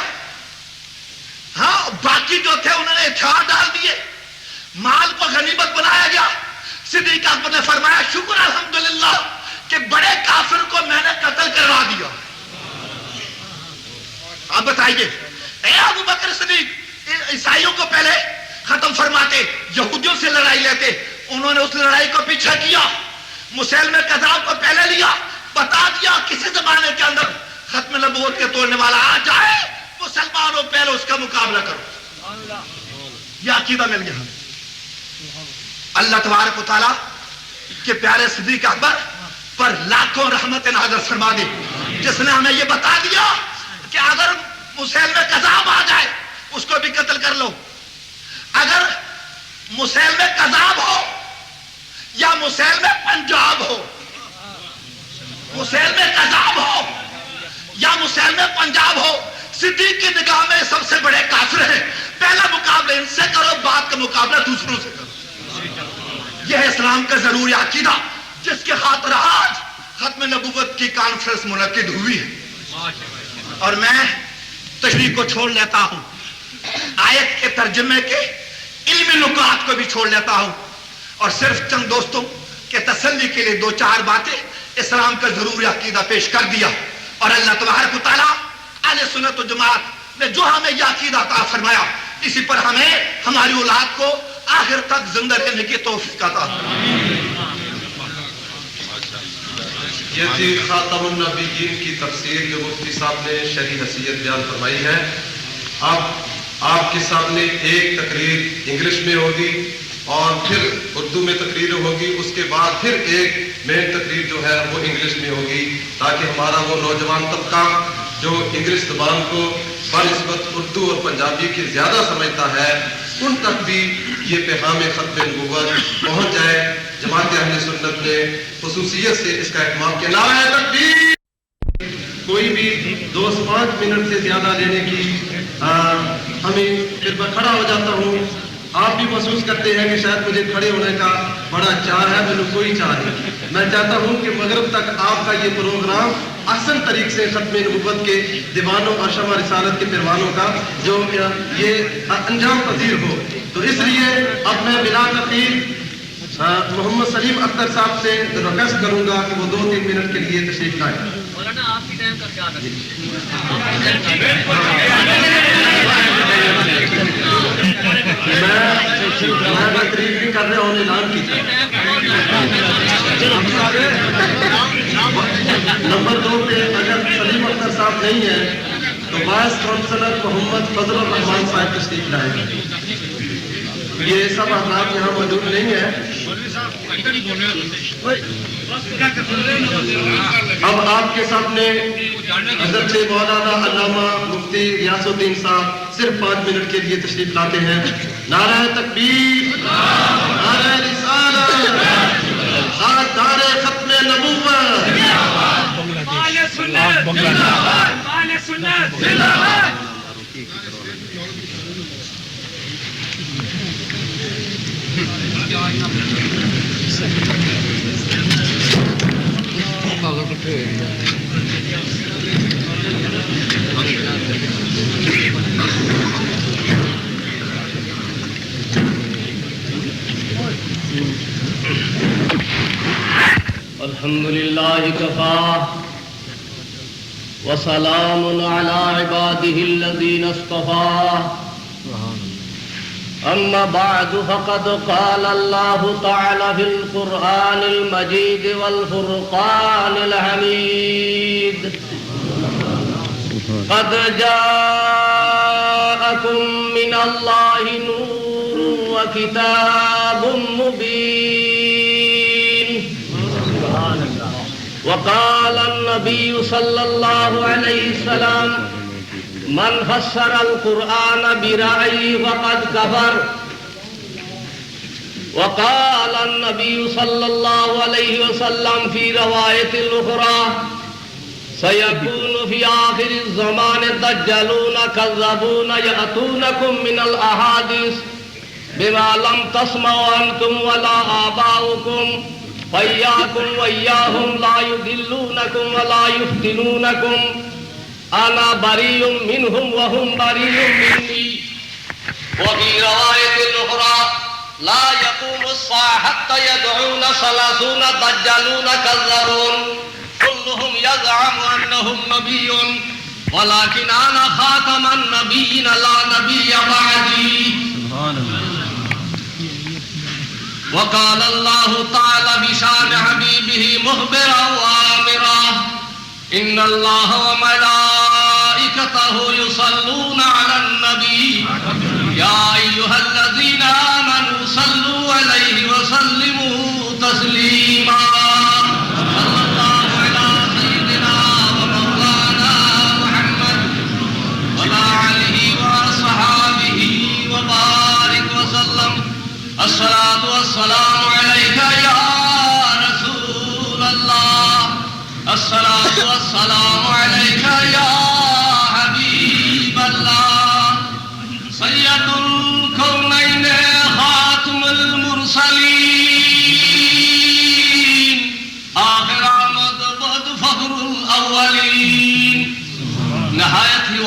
ہاں باقی جو تھے انہوں نے ہتھیار ڈال دیے، مال کو غنیمت بنایا گیا. صدیق اکبر نے فرمایا شکر الحمدللہ کہ بڑے کافر کو میں نے قتل کروا دیا. اب بتائیے، اے ابو بکر صدیق عیسائیوں کو پہلے ختم فرماتے، یہودیوں سے لڑائی لیتے، انہوں نے اس لڑائی کو پیچھے کیا، مسیلمہ کذاب کو پہلے لیا، بتا دیا کسی زمانے کے اندر ختم نبوت کے توڑنے والا آ جائے مسلمانوں پہلے اس کا مقابلہ کرو. یہ عقیدہ مل گیا. اللہ تبارک و تعالیٰ کے پیارے صدیق اکبر پر لاکھوں رحمت نازل فرما دی، جس نے ہمیں یہ بتا دیا کہ اگر مسیلمہ کذاب آ جائے اس کو بھی قتل کر لو. اگر مسیلمہ کذاب ہو یا مسیلمہ پنجاب ہو، مسیلمہ کذاب ہو یا مسیلمہ پنجاب ہو، صدیق کی نگاہ میں سب سے بڑے کافر ہیں. پہلا مقابلہ ان سے کرو، بعد کا مقابلہ دوسروں سے کرو. یہ ہے اسلام کا ضروری عقیدہ جس کے خاطر آج ختم نبوت کی کانفرنس منعقد ہوئی ہے اور میں تشریح کو چھوڑ لیتا ہوں، آیت کے ترجمے کے علمی نکات کو بھی چھوڑ لیتا ہوں اور صرف چند دوستوں کے تسلی کے لیے دو چار باتیں اسلام کا ضروری عقیدہ پیش کر دیا. اور اللہ تبارک و تعالیٰ اہل سنت و جماعت نے جو ہمیں یہ عقیدہ عطا فرمایا اسی پر ہمیں ہماری اولاد کو آخر تک زندہ رہنے کی توفیق عطا فرمائے. یہ تھی خاتم النبیین کی تفسیر جو مفتی صاحب نے شرعی حیثیت بیان فرمائی ہے. اب آپ کے سامنے ایک تقریر انگلش میں ہوگی اور پھر اردو میں تقریر ہوگی، اس کے بعد پھر ایک مین تقریر جو ہے وہ انگلش میں ہوگی تاکہ ہمارا وہ نوجوان طبقہ جو انگلش زبان کو بنسبت اردو اور پنجابی کی زیادہ سمجھتا ہے ان تک بھی یہ پیغام ختم نبوت پہنچ جائے. جماعت اہل سنت نے خصوصیت سے اس کا اہتمام کیا. نعرہ تکبیر. کوئی بھی 2-5 منٹ سے زیادہ لینے کی ہمیں پھر میں کھڑا ہو جاتا ہوں. آپ بھی محسوس کرتے ہیں کہ شاید مجھے کھڑے ہونے کا بڑا چاہ ہے، مجھے کوئی چاہ نہیں. میں چاہتا ہوں کہ مغرب تک آپ کا یہ پروگرام احسن طریقے سے ختم نبوت کے دیوانوں اور شمع رسالت کے پروانوں کا جو یہ انجام پذیر ہو. تو اس لیے اب میں بلا تاخیر محمد سلیم اختر صاحب سے ریکویسٹ کروں گا کہ وہ 2-3 منٹ کے لیے تشریف لائیں. مولانا آپ کی ٹائم کا کیا میں تقریر بھی کر رہا ہوں، اعلان کی نمبر 2 پہ اگر سلیم اختر صاحب نہیں ہے تو وائس کونسلر محمد فضل الرحمان صاحب تشریف لائیں. یہ سب حضرات یہاں موجود نہیں ہیں. اب آپ کے سامنے حضرت مولانا علامہ مفتی ریاض الدین صاحب صرف 5 منٹ کے لیے تشریف لاتے ہیں. نعرہ تکبیر، نعرہ رسالت، نعرہ ختم نبوت. الحمدللہ کفا وسلام علی عباده الذین اصطفى. أما بعد فقد قال الله تعالى في القرآن المجيد والفرقان الحميد: قد جاءكم من الله نور وكتاب مبين. وقال النبي صلى الله عليه وسلم: من فسر القرآن برأيه فقد كفر. وقال النبي صلى الله عليه وسلم في رواية الأخرى: سيكون في آخر الزمان دجالون كذابون يأتونكم من الأحاديث بما لم تسمعوا أنتم ولا آباؤكم فإياكم وإياهم لا يضلونكم ولا يفتنونكم. أنا بريء منهم وهم بريء مني. وفي رواية أخرى: لا يقوم الساعة حتى يدعون 30 دجالون كذابون كلهم يزعم أنهم نبي ولكن أنا خاتم النبيين لا نبي بعدي. وقال الله تعالى بشان حبيبه مخبرا وآمرا: إن الله وملائكته يصلون على النبي يا أيها الذين آمنوا صلوا عليه وسلموا تسليما. صلى الله على سيدنا ومولانا محمد وعلى آله وصحابه وبارك وسلم. الصلاة والسلام عليك يا رسول الله. الصلاة والسلام عليك يا حبيب الله. سيد الكونين خاتم المرسلين آخر آمد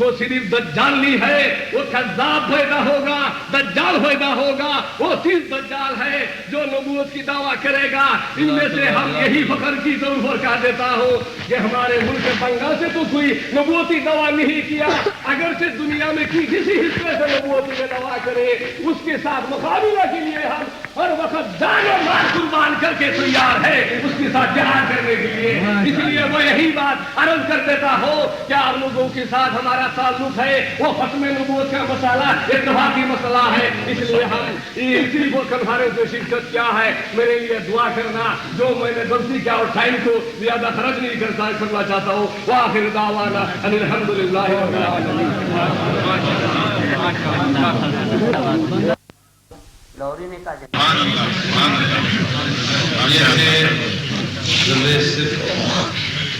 کو صرف دجالی ہے، وہ کذاب پیدا ہوگا، دجال پیدا ہوگا، وہ چیز دجال ہے جو نبوت کی دعویٰ کرے گا۔ ان میں سے ہم یہی فخر کی ضرور کہہ دیتا ہوں کہ ہمارے ملک بنگال سے تو کوئی نبوتی دعویٰ نہیں کیا، اگرچہ دنیا میں کسی حصے سے نبوتی میں دعویٰ کرے، اس کے ساتھ مقابلہ کے لیے ہم ہر وقت جان و مال قربان کر کے تیار ہے اس کے ساتھ جہاد کرنے کے لیے۔ اس لیے وہ یہی بات عرض کر دیتا ہو کہ آپ لوگوں کے ساتھ ہمارا تعلق ہے، وہ ختم نبوت کا مسئلہ اتفاقی مسئلہ ہے، اس لیے ہم صرف وہ کنفرنس میں شرکت کیا ہے، میرے لیے دعا کرنا، جو میں نے غلطی کیا اور ٹائم کو زیادہ خرچ نہیں کرنا چاہتا ہوں۔ وآخر دعوانا ان الحمدللہ رب العالمین۔ لوری نے کہا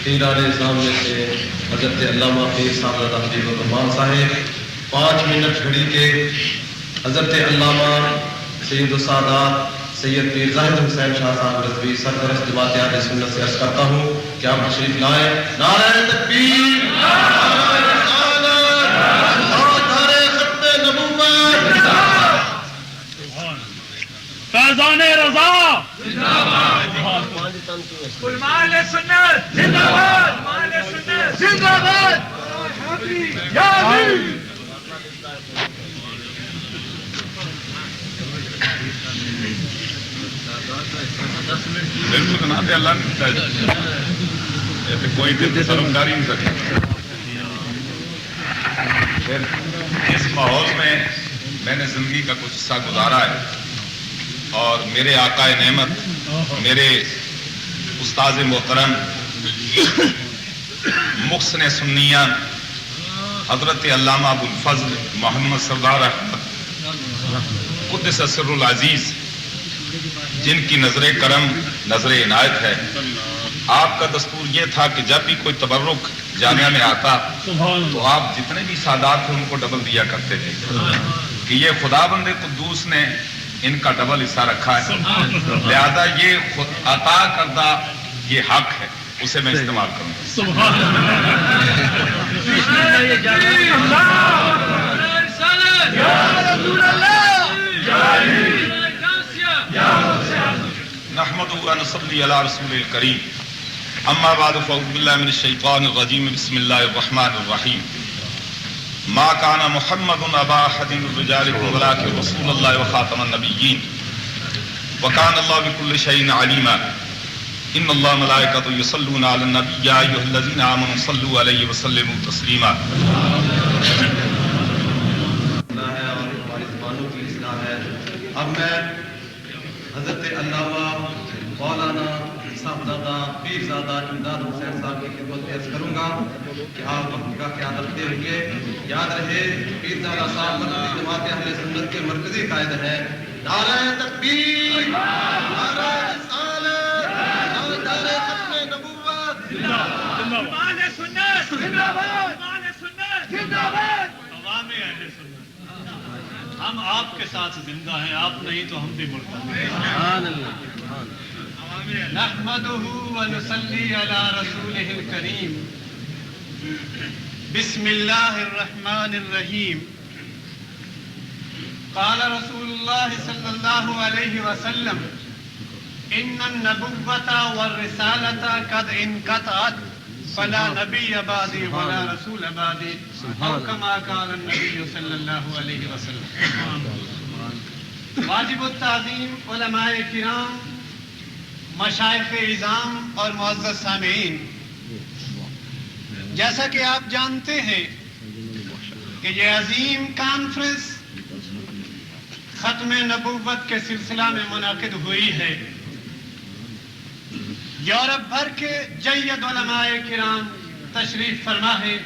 پیران نظام میں سے حضرت علامہ پیر صاحب حبیب الرحمان صاحب 5 منٹ گھڑی کے حضرت علامہ سید السادات سید پیر زاہد حسین شاہ صاحب رضوی سرپرست جماعت اہل سنت سے عرض کرتا ہوں کہ آپ تشریف لائیں۔ نعرہ تکبیر، نعرہ رسالت، نعرہ ختم نبوت، فیضان رضا علماء اہل سنت زندہ باد، علماء اہل سنت زندہ باد، یا علی۔ بالکل نہ اللہ نہیں کوئی دل سرمداری نہیں سکتی۔ اس ماحول میں نے زندگی کا کچھ حصہ گزارا ہے اور میرے آقا نعمت، میرے استاذ محترم محسن سنیہ حضرت علامہ ابو الفضل محمد سردار احمد قدس سر العزیز، جن کی نظر کرم نظر عنایت ہے، آپ کا دستور یہ تھا کہ جب بھی کوئی تبرک جامعہ میں آتا تو آپ جتنے بھی سادات تھے ان کو ڈبل دیا کرتے تھے کہ یہ خدا بند قدوس نے ان کا ڈبل حصہ رکھا ہے، لہذا یہ عطا کردہ یہ حق ہے، اسے میں استعمال کروں نحمد و نصلی علی رسول الکریم۔ اما بعد فاعوذ باللہ من الشیطان الرجیم، بسم اللہ الرحمن الرحیم۔ ما کان محمد ابا احد من رجالکم ولکن رسول اللہ وخاتم النبیین وکان اللہ بکل شیء علیما۔ ان اللہ ملائکۃ یصلون علی النبی یا ایھا الذین آمنوا صلوا علیہ وسلموا تسلیما۔ اب میں حضرت علامہ مولانا صاحبزادہ پیرزادہ امداد حسین صاحب کی خدمت میں عرض کروں گا کہ آپ وقت کا خیال رکھتے ہوئے یاد رہے پیرزادہ صاحب مرکزی جماعت اہل سنت کے مرکزی قائد ہیں۔ نعرہ تکبیر، نعرہ رسالت، نعرہ ختم نبوت، علماء اہل سنت زندہ باد، علماء اہل سنت زندہ باد، عوام اہل سنت۔ ہم آپ کے ساتھ زندہ ہیں، آپ نہیں تو ہم بھی مردہ ہیں۔ سبحان اللہ۔ نحمدہ ونصلی علی رسولہ الکریم۔ بسم اللہ الرحمن الرحیم۔ قال رسول اللہ صلی اللہ علیہ وسلم ان النبوۃ والرسالۃ قد انقطعت فلا نبی بعدی ولا رسول بعدی او کما قال النبی صلی اللہ علیہ وسلم۔ واجب التعظیم علماء کرام، مشائخ اعظام اور معزز سامعین، جیسا کہ آپ جانتے ہیں کہ یہ عظیم کانفرنس ختم نبوت کے سلسلہ میں منعقد ہوئی ہے۔ یورپ بھر کے جید علماء کرام تشریف فرما ہے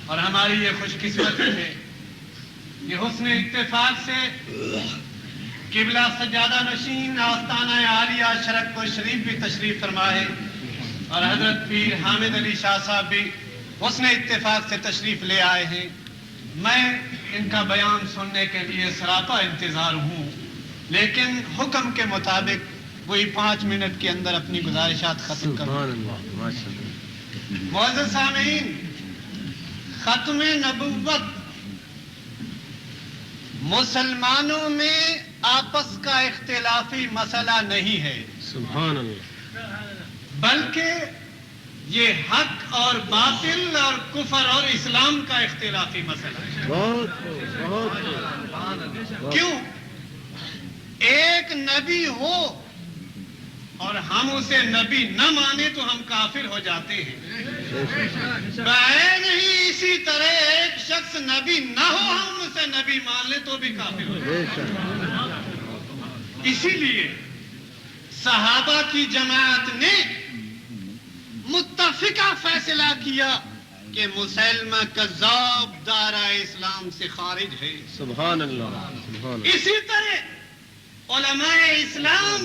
اور ہماری یہ خوش قسمتی ہے کہ حسن اتفاق سے قبلہ سجادہ نشین آستانہ عالیہ شرک و شریف بھی تشریف فرما ہے اور حضرت پیر حامد علی شاہ صاحب بھی حسن اتفاق سے تشریف لے آئے ہیں۔ میں ان کا بیان سننے کے لیے سراپا انتظار ہوں، لیکن حکم کے مطابق وہی 5 منٹ کے اندر اپنی گزارشات ختم کروں۔ معزز سامعین، ختم نبوت مسلمانوں میں آپس کا اختلافی مسئلہ نہیں ہے، سبحان اللہ، بلکہ یہ حق اور باطل اور کفر اور اسلام کا اختلافی مسئلہ ہے۔ کیوں؟ ایک نبی ہو اور ہم اسے نبی نہ مانے تو ہم کافر ہو جاتے ہیں، بعین ہی اسی طرح ایک شخص نبی نہ ہو ہم اسے نبی مان لیں تو بھی کافر ہو جاتے ہیں۔ اسی لیے صحابہ کی جماعت نے متفقہ فیصلہ کیا کہ مسلمہ کذاب دائرہ اسلام سے خارج ہے۔ سبحان اللہ، سبحان اللہ۔ اسی طرح علماء اسلام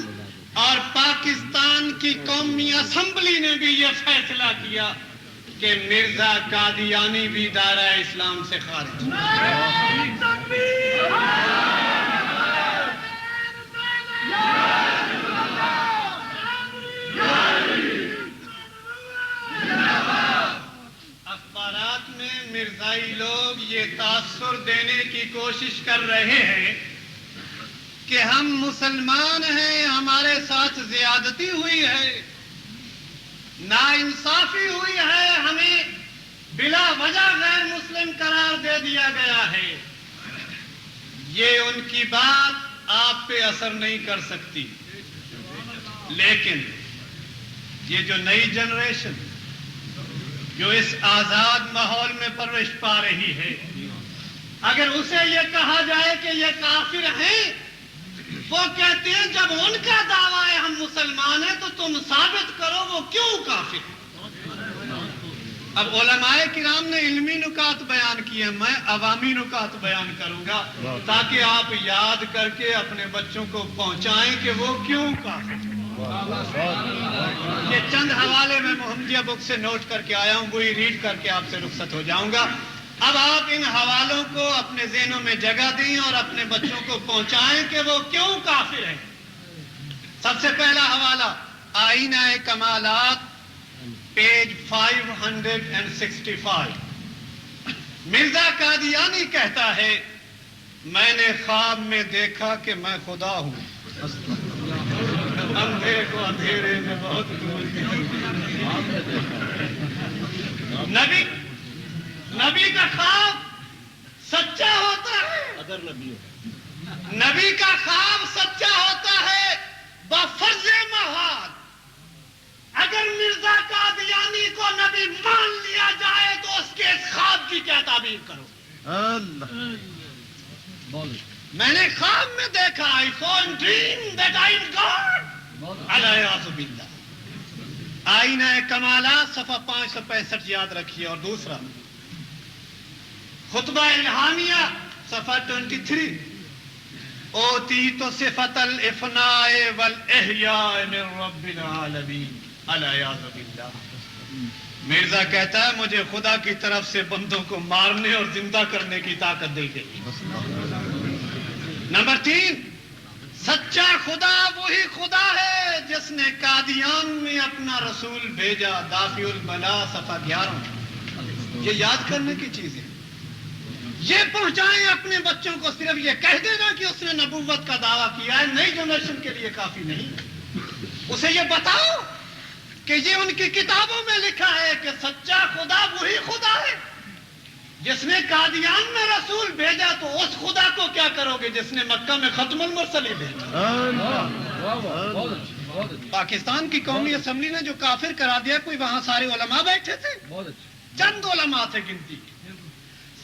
اور پاکستان کی قومی اسمبلی نے بھی یہ فیصلہ کیا کہ مرزا قادیانی بھی دائرہ اسلام سے خارج ہے۔ اخبارات میں مرزائی لوگ یہ تاثر دینے کی کوشش کر رہے ہیں کہ ہم مسلمان ہیں، ہمارے ساتھ زیادتی ہوئی ہے، ناانصافی ہوئی ہے، ہمیں بلا وجہ غیر مسلم قرار دے دیا گیا ہے۔ یہ ان کی بات آپ پہ اثر نہیں کر سکتی، لیکن یہ جو نئی جنریشن جو اس آزاد ماحول میں پرورش پا رہی ہے، اگر اسے یہ کہا جائے کہ یہ کافر ہیں، وہ کہتے ہیں جب ان کا دعویٰ ہے ہم مسلمان ہیں تو تم ثابت کرو وہ کیوں کافر ہیں۔ اب علماء کرام نے علمی نکات بیان کیے، میں عوامی نکات بیان کروں گا تاکہ آپ یاد کر کے اپنے بچوں کو پہنچائیں کہ وہ کیوں کافر ہیں۔ یہ چند حوالے میں محمدیہ بک سے نوٹ کر کے آیا ہوں، وہی ریڈ کر کے آپ سے رخصت ہو جاؤں گا۔ اب آپ ان حوالوں کو اپنے ذہنوں میں جگہ دیں اور اپنے بچوں کو پہنچائیں کہ وہ کیوں کافر ہیں۔ سب سے پہلا حوالہ آئینہ کمالات پیج 565۔ مرزا قادیانی کہتا ہے میں نے خواب میں دیکھا کہ میں خدا ہوں، اندھیرے کو اندھیرے میں بہت دور نبی کا خواب سچا ہوتا ہے، نبی کا خواب سچا ہوتا ہے بفرض محال۔ اگر مرزا قادیانی کو نبی مان لیا جائے تو اس کے اس خواب کی کیا تعبیر کرو؟ میں نے خواب میں دیکھا I saw in dream that I am God۔ الیاذ باللہ۔ آئینہ کمالات صفحہ 565 یاد رکھیے۔ اور دوسرا خطبہ الہامیہ صفحہ 23۔ اوتیت صفت الافناء والاحیاء من رب العالمین۔ الیاذ باللہ۔ مرزا کہتا ہے مجھے خدا کی طرف سے بندوں کو مارنے اور زندہ کرنے کی طاقت دی گئی۔ نمبر 3، سچا خدا وہی خدا ہے جس نے قادیان میں اپنا رسول بھیجا۔ دافع البلا صفحہ 11۔ یہ یاد کرنے کی چیز ہے۔ یہ پہنچائیں اپنے بچوں کو، صرف یہ کہہ دینا کہ اس نے نبوت کا دعویٰ کیا ہے نئی جنریشن کے لیے کافی نہیں۔ اسے یہ بتاؤ کہ یہ ان کی کتابوں میں لکھا ہے کہ سچا خدا وہی خدا ہے جس نے قادیان میں رسول بھیجا، تو اس خدا کو کیا کرو گے جس نے مکہ میں ختم المرسلی بھیجا؟ پاکستان کی قومی اسمبلی نے جو کافر کرا دیا، کوئی وہاں سارے علماء بیٹھے تھے؟ چند علماء تھے گنتی،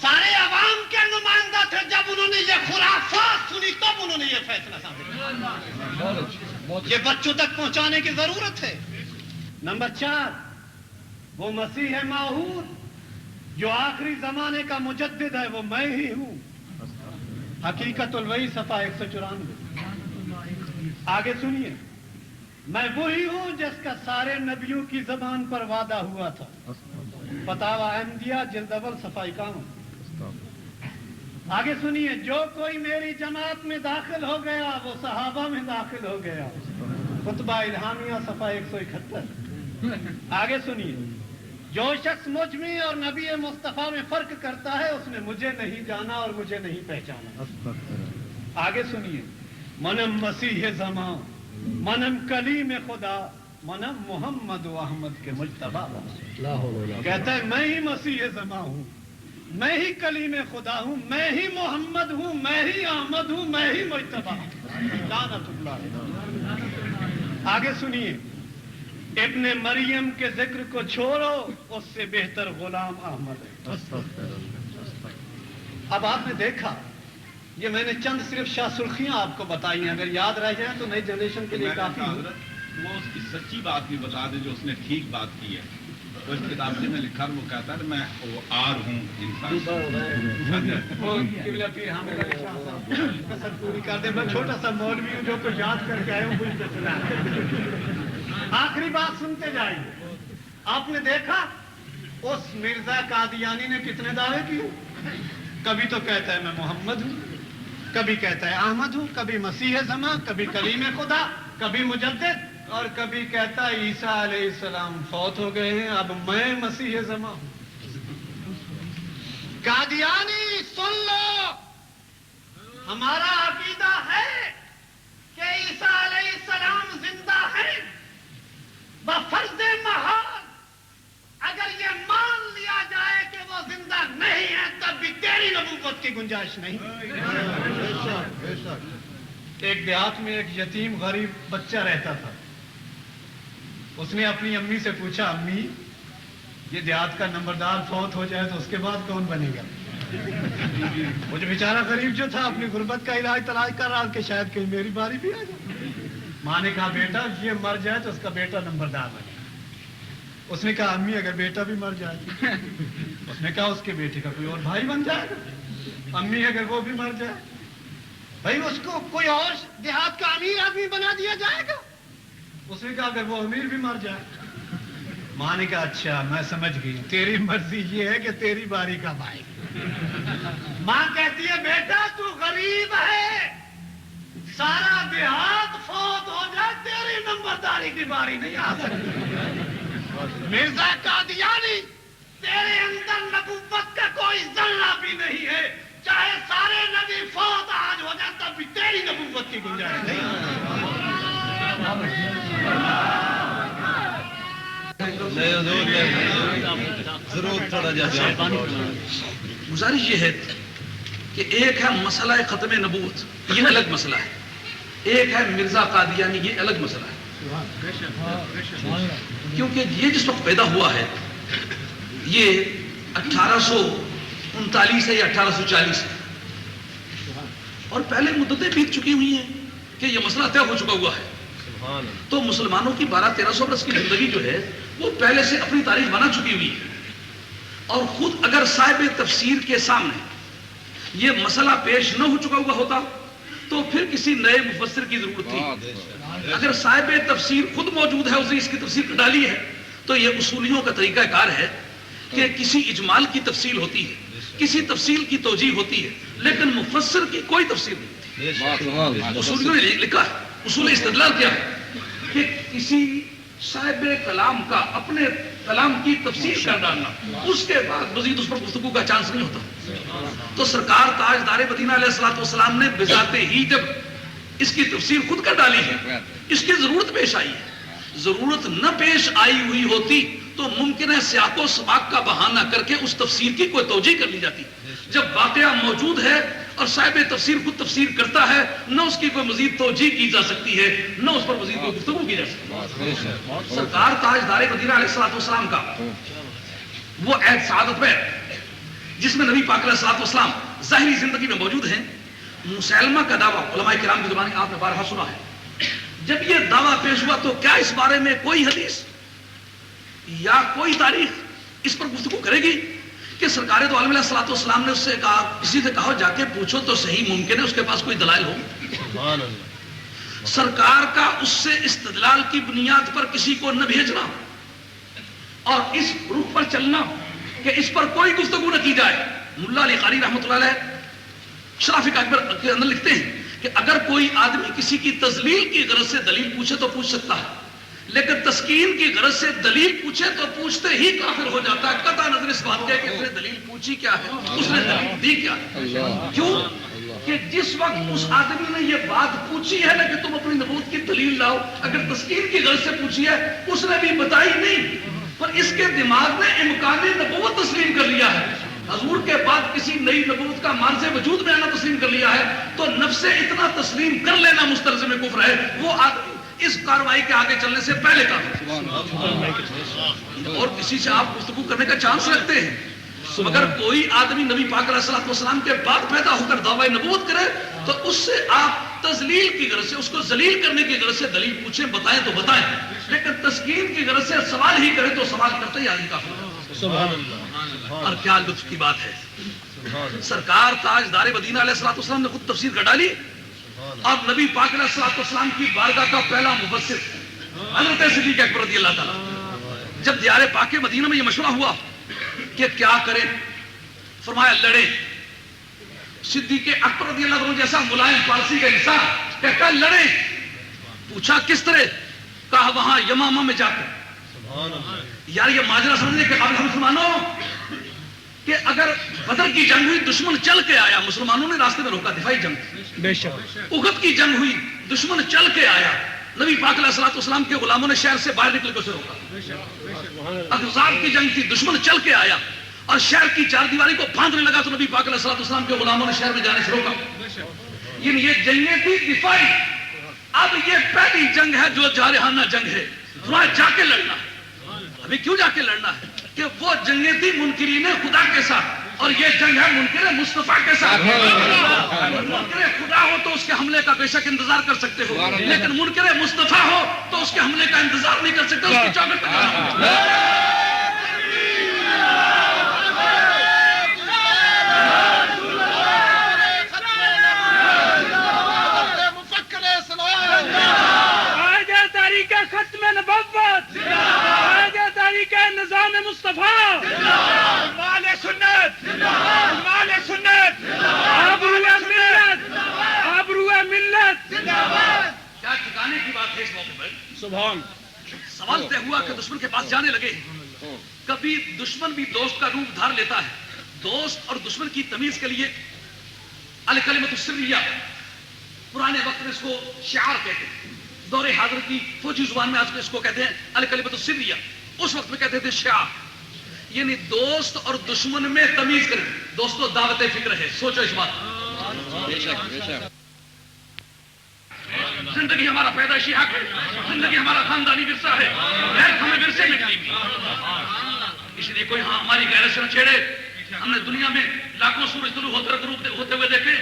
سارے عوام کے نمائندہ تھے۔ جب انہوں نے یہ خرافات سنی تب انہوں نے یہ فیصلہ صادر۔ یہ بچوں تک پہنچانے کی ضرورت ہے۔ نمبر 4، وہ مسیح موعود جو آخری زمانے کا مجدد ہے، وہ میں ہی ہوں۔ حقیقت الوحی صفحہ 194۔ آگے سنیے، میں وہی ہوں جس کا سارے نبیوں کی زبان پر وعدہ ہوا تھا۔ فتاوی احمدیہ جلد اول صفحہ 51۔ آگے سنیے، جو کوئی میری جماعت میں داخل ہو گیا وہ صحابہ میں داخل ہو گیا۔ خطبہ الہامیہ صفحہ 171۔ آگے سنیے، جو شخص مجھ میں اور نبی مصطفیٰ میں فرق کرتا ہے اس نے مجھے نہیں جانا اور مجھے نہیں پہچانا. آگے سنیے. منم مسیح زمان، منم کلیم خدا، منم محمد و احمد کے مجتبی. کہتا ہے میں ہی مسیح زمان ہوں، میں ہی کلیم خدا ہوں، میں ہی محمد ہوں، میں ہی احمد ہوں، میں ہی مجتبی ہوں. لعنت اللہ. آگے سنیے. ابن مریم کے ذکر کو چھوڑو، اس سے بہتر غلام احمد ہے. اب آپ نے دیکھا، یہ میں نے چند صرف شاہ سرخیاں آپ کو بتائی ہیں، اگر یاد رہ جائیں تو نئی جنریشن کے لیے کافی ہے. وہ اس کی سچی بات بھی بتا دے جو اس نے ٹھیک بات کی ہے. تو اس کتاب سے میں لکھا، وہ کہتا ہے میں وہ آر ہوں انسان. پوری کر دے. میں چھوٹا سا مولوی ہوں جو کچھ یاد کر کے آئے ہوں مجھ سے سنا. آخری بات سنتے جائیے. آپ نے دیکھا اس مرزا قادیانی نے کتنے دعوے کیے. کبھی تو کہتا ہے میں محمد ہوں، کبھی کہتا ہے احمد ہوں، کبھی مسیح زمان، کبھی کلیم خدا، کبھی مجدد، اور کبھی کہتا ہے عیسیٰ علیہ السلام فوت ہو گئے ہیں، اب میں مسیح زمان ہوں. قادیانی سن لو، ہمارا عقیدہ ہے کہ عیسیٰ علیہ السلام زندہ ہے بفرض محال. اگر یہ مان لیا جائے کہ وہ زندہ نہیں ہے تب بھی تیری نبوت کی گنجائش نہیں. ایک دیہات میں ایک یتیم غریب بچہ رہتا تھا. اس نے اپنی امی سے پوچھا، امی یہ دیہات کا نمبردار فوت ہو جائے تو اس کے بعد کون بنے گا؟ وہ جو بیچارہ غریب جو تھا اپنی غربت کا علاج تلاش کر رہا کہ شاید کہیں میری باری بھی آ جائے. ماں نے کہا بیٹا یہ مر جائے تو اس کا بیٹا نمبردار بنے. اس نے کہا امی اگر بیٹا بھی مر جائے. اس نے کہا اس کے بیٹے کا کوئی اور بھائی بن جائے گا. امی اگر وہ بھی مر جائے بھائی اس کو کوئی اور دیہات کا امیر آدمی بنا دیا جائے گا. اس نے کہا اگر وہ امیر بھی مر جائے. ماں نے کہا اچھا میں سمجھ گئی، تیری مرضی یہ ہے کہ تیری باری کا بھائی. ماں کہتی ہے بیٹا تو غریب ہے، سارا دیہات فوت ہو جائے تیری نمبرداری کی باری نہیں آ سکتی. مرزا قادیانی تیرے اندر نبوت کا کوئی ذرہ بھی نہیں ہے، چاہے سارے نبی فوت آج ہو جائے تب بھی تیری نبوت کی گنجائش نہیں. گزارش یہ ہے کہ ایک ہے مسئلہ ختم نبوت، یہ الگ مسئلہ ہے. ایک ہے مرزا قادیانی، یہ الگ مسئلہ ہے. کیونکہ یہ جس وقت پیدا ہوا ہے یہ 1839 ہے یا 1840 ہے، اور پہلے مدتیں بیت چکی ہوئی ہیں کہ یہ مسئلہ طے ہو چکا ہوا ہے. تو مسلمانوں کی 1200-1300 برس کی زندگی جو ہے وہ پہلے سے اپنی تاریخ بنا چکی ہوئی ہے. اور خود اگر صاحب تفسیر کے سامنے یہ مسئلہ پیش نہ ہو چکا ہوا ہوتا تو پھر کسی نئے مفسر کی ضرورت تھی. اگر صاحب تفسیر خود موجود ہے، اس نے اس کی تفسیر ڈالی ہے، تو یہ اصولیوں کا طریقہ کار ہے کہ کسی اجمال کی تفصیل ہوتی ہے، کسی تفصیل کی توجیہ ہوتی ہے، لیکن مفسر کی کوئی تفسیر نہیں ہوتی. اصولیوں نے لکھا ہے، اصول استدلال کیا ہے کہ کسی صاحب کلام کا اپنے کلام کی تفسیر کر ڈالنا، اس کے بعد مزید اس پر گفتگو کا چانس نہیں ہوتا. تو سرکار تاجدار مدینہ علیہ الصلوۃ والسلام نے بذات ہی جب اس کی تفسیر خود کر ڈالی ہے، اس کی ضرورت پیش آئی ہے. ضرورت نہ پیش آئی ہوئی ہوتی تو ممکن ہے سیاق و سباق کا بہانہ کر کے اس تفسیر کی کوئی توجیہ کر لی جاتی. جب واقعہ موجود ہے اور صاحب تفسیر خود تفسیر کرتا ہے، نہ اس کی کوئی مزید توجیہ کی جا سکتی ہے، نہ اس پر مزید کوئی گفتگو کی جا سکتی ہے. سرکار تاجدار مدینہ علیہ الصلوۃ والسلام کا وہ عہد سعادت میں جس میں نبی پاک علیہ الصلوۃ والسلام ظاہری زندگی میں موجود ہیں، مسلمہ کا دعویٰ علماء کرام کی زبانی آپ نے بارہا سنا ہے. جب یہ دعویٰ پیش ہوا تو کیا اس بارے میں کوئی حدیث یا کوئی تاریخ اس پر گفتگو کرے گی کہ سرکار دو عالم علیہ الصلوۃ والسلام نے اس سے کہا، کسی سے کہو جا کے پوچھو تو صحیح، ممکن ہے اس کے پاس کوئی دلائل ہو. سرکار کا اس سے استدلال کی بنیاد پر کسی کو نہ بھیجنا اور اس رخ پر چلنا کہ اس پر کوئی گفتگو نہ کی جائے. ملا علی قاری رحمۃ اللہ علیہ شرافِ اکبر کے اندر لکھتے ہیں کہ اگر کوئی آدمی کسی کی تذلیل کی غرض سے دلیل پوچھے تو پوچھ سکتا ہے، لیکن تسکین کی غرض سے دلیل پوچھے تو پوچھتے ہی کافر ہو جاتا ہے، قطع نظر اس بات کے کہ اس نے دلیل پوچھی کیا ہے، اس نے دلیل دی کیا ہے. کیوں کہ جس وقت اس آدمی نے یہ بات پوچھی ہے نا کہ تم اپنی نبوت کی دلیل لاؤ، اگر تسکین کی غرض سے پوچھی ہے اس نے بھی بتائی نہیں، پر اس کے دماغ نے امکان نبوت تسلیم کر لیا ہے. حضور کے بعد کسی نئی نبوت کا مارز وجود میں آنا تسلیم کر لیا ہے تو نفس اتنا تسلیم کر لینا مستلزم کفر ہے. وہ آدمی اس کاروائی کے آگے چلنے سے پہلے کافر. اور کسی سے آپ گفتگو کرنے کا چانس رکھتے ہیں، مگر کوئی آدمی نبی پاک علیہ الصلوۃ والسلام کے بعد پیدا ہو کر دعوی نبوت کرے تو اس سے آپ تذلیل کی غرض سے، اس کو ذلیل کرنے کی غرض سے دلیل پوچھیں، بتائیں تو بتائیں، لیکن تسکین کی غرض سے سوال ہی کرے تو سوال کرتے ہی آدمی کافر. سبحان اللہ. اور کیا لطف کی بات ہے، سرکار تاجدار مدینہ علیہ الصلوۃ والسلام نے خود تفسیر کا ڈالی اور نبی پاک علیہ الصلوۃ والسلام کی بارگاہ کا پہلا مفسر حضرت صدیق اکبر رضی اللہ تعالیٰ، جب دیار پاک مدینہ میں یہ مشورہ ہوا کہ کیا کریں، فرمایا لڑیں. صدیق اکبر رضی اللہ عنہ جیسا ملائم فارسی کا انسان کہتا لڑیں. پوچھا کس طرح؟ کہا وہاں یمامہ میں جا کر. یار یہ ماجرا سمجھنے کے قابل مسلمانوں کہ اگر بدر کی جنگ ہوئی دشمن چل کے آیا، مسلمانوں نے راستے میں روکا، دفاعی جنگ. بے شک. احد کی جنگ ہوئی دشمن چل کے آیا، نبی پاک علیہ الصلوۃ والسلام کے غلاموں نے شہر سے باہر نکل کے اسے روکا. احزاب کی جنگ تھی، دشمن چل کے آیا اور شہر کی چار دیواری کو باندھنے لگا تو نبی پاک علیہ الصلوۃ والسلام کے غلاموں نے شہر میں جانے سے روکا. یعنی یہ جنگیں تھی دفاعی. اب یہ پہلی جنگ ہے جو جارحانہ جنگ ہے، جا کے لڑنا. ابھی کیوں جا کے لڑنا ہے کہ وہ جنگیں تھی منکرین خدا کے ساتھ اور یہ جنگ ہے منکر مصطفیٰ کے ساتھ. منکر خدا ہو تو اس کے حملے کا بے شک انتظار کر سکتے ہو، لیکن منکر مصطفیٰ ہو تو اس کے حملے کا انتظار نہیں کر سکتے، اس کی چوکٹ پہ جانا. ختم نبوت، تاریخ نظام مصطفیٰ، مال سنت، مال سنت، آبرو ملت، آبرو ملت. کیا ٹھکانے کی بات ہے اس موقع پر. سبحان. سوال طے ہوا کہ دشمن کے پاس جانے لگے. کبھی دشمن بھی دوست کا روپ دھار لیتا ہے. دوست اور دشمن کی تمیز کے لیے الکلمۃ السریہ، پرانے وقت میں اس کو شعار کہتے ہیں، دور حاضر کی فوجی زبان میں آج اس کو کہتے ہیں الکلمۃ السریہ، اس وقت میں کہتے تھے شعار. یعنی دوست اور دشمن میں تمیز کریں. دوستو دعوت فکر ہے، سوچو اس بات. زندگی ہمارا پیدائشی حق ہے، زندگی ہمارا خاندانی ورثہ ہے، غیرت ہمیں ورثے میں ملی ہوئی. اس لیے کوئی ہماری غیرت سے نہ چھیڑے. ہم نے دنیا میں لاکھوں سورج طلوع ہوتے ہوئے دیکھے،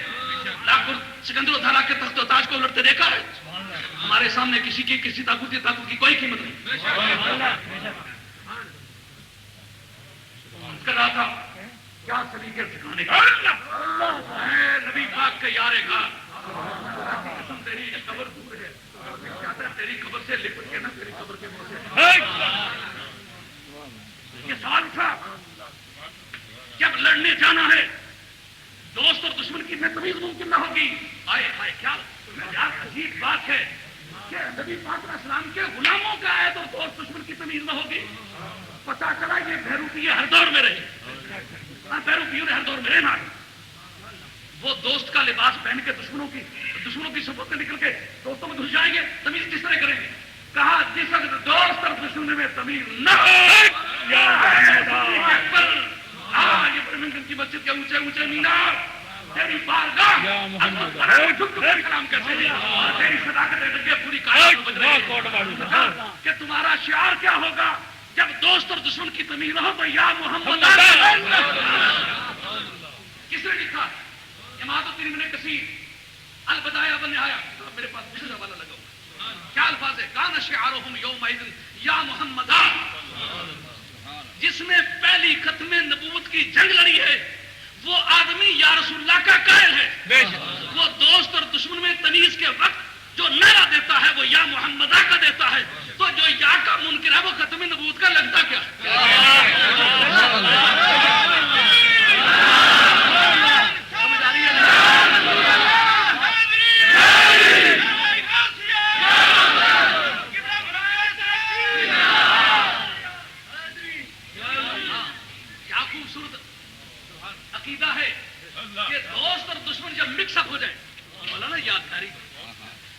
لاکھوں سکندر و دھالا کے تخت و تاج کو لڑتے دیکھا ہے. ہمارے سامنے کسی طاقت کی کوئی قیمت نہیں. کر رہا تھا کیا سلیقے سکھانے کا نبی پاک کے یارے کا قسم تیری قبر دور ہے، کہتا ہے تیری قبر سے لپٹ کے نہ تیری قبر کے منہ سے. یہ سوال تھا جب لڑنے جانا ہے دوست اور دشمن کی میں تمیز ممکن نہ ہوگی. آئے ہائے کیا عجیب بات ہے کہ نبی پاک علیہ السلام کے غلاموں کا ہے تو دوست دشمن کی تمیز نہ ہوگی. پتا چلا یہ بہروپیے ہر دور میں رہے، بہروپیوں نے ہر دور میں رہنا ہے. وہ دوست کا لباس پہن کے دشمنوں کی صفوں سے نکل کے دوستوں میں گھس جائیں گے، تمیز کس طرح کریں گے. کہا جس وقت دوست اور دشمن میں تمیز نہ ہو کی مسجد کے اونچے اونچے مینار تیری بارگاہ کلام کہتے ہیں، تیری صداقت پوری کائنات بج رہی ہے کہ تمہارا شعار کیا ہوگا جب دوست اور دشمن کی تمیز نہ ہو تو یا محمد. کس نے لکھا؟ امام الترمذی نے کثیر البدایہ والنہایہ، میرے پاس دوسرا حوالہ لگا ہوا. کیا الفاظ ہے؟ کان شعارہم یومئذ یا محمد. جس نے پہلی ختم نبوت کی جنگ لڑی ہے وہ آدمی یا رسول اللہ کا قائل ہے. وہ دوست اور دشمن میں تمیز کے وقت جو نعرہ دیتا ہے وہ یا محمدہ کا دیتا ہے. تو جو یا کا منکر ہے وہ ختم نبوت کا لگتا کیا خوبصورت عقیدہ ہے کہ دوست اور دشمن جب مکس اپ ہو جائیں، مولانا یادگاری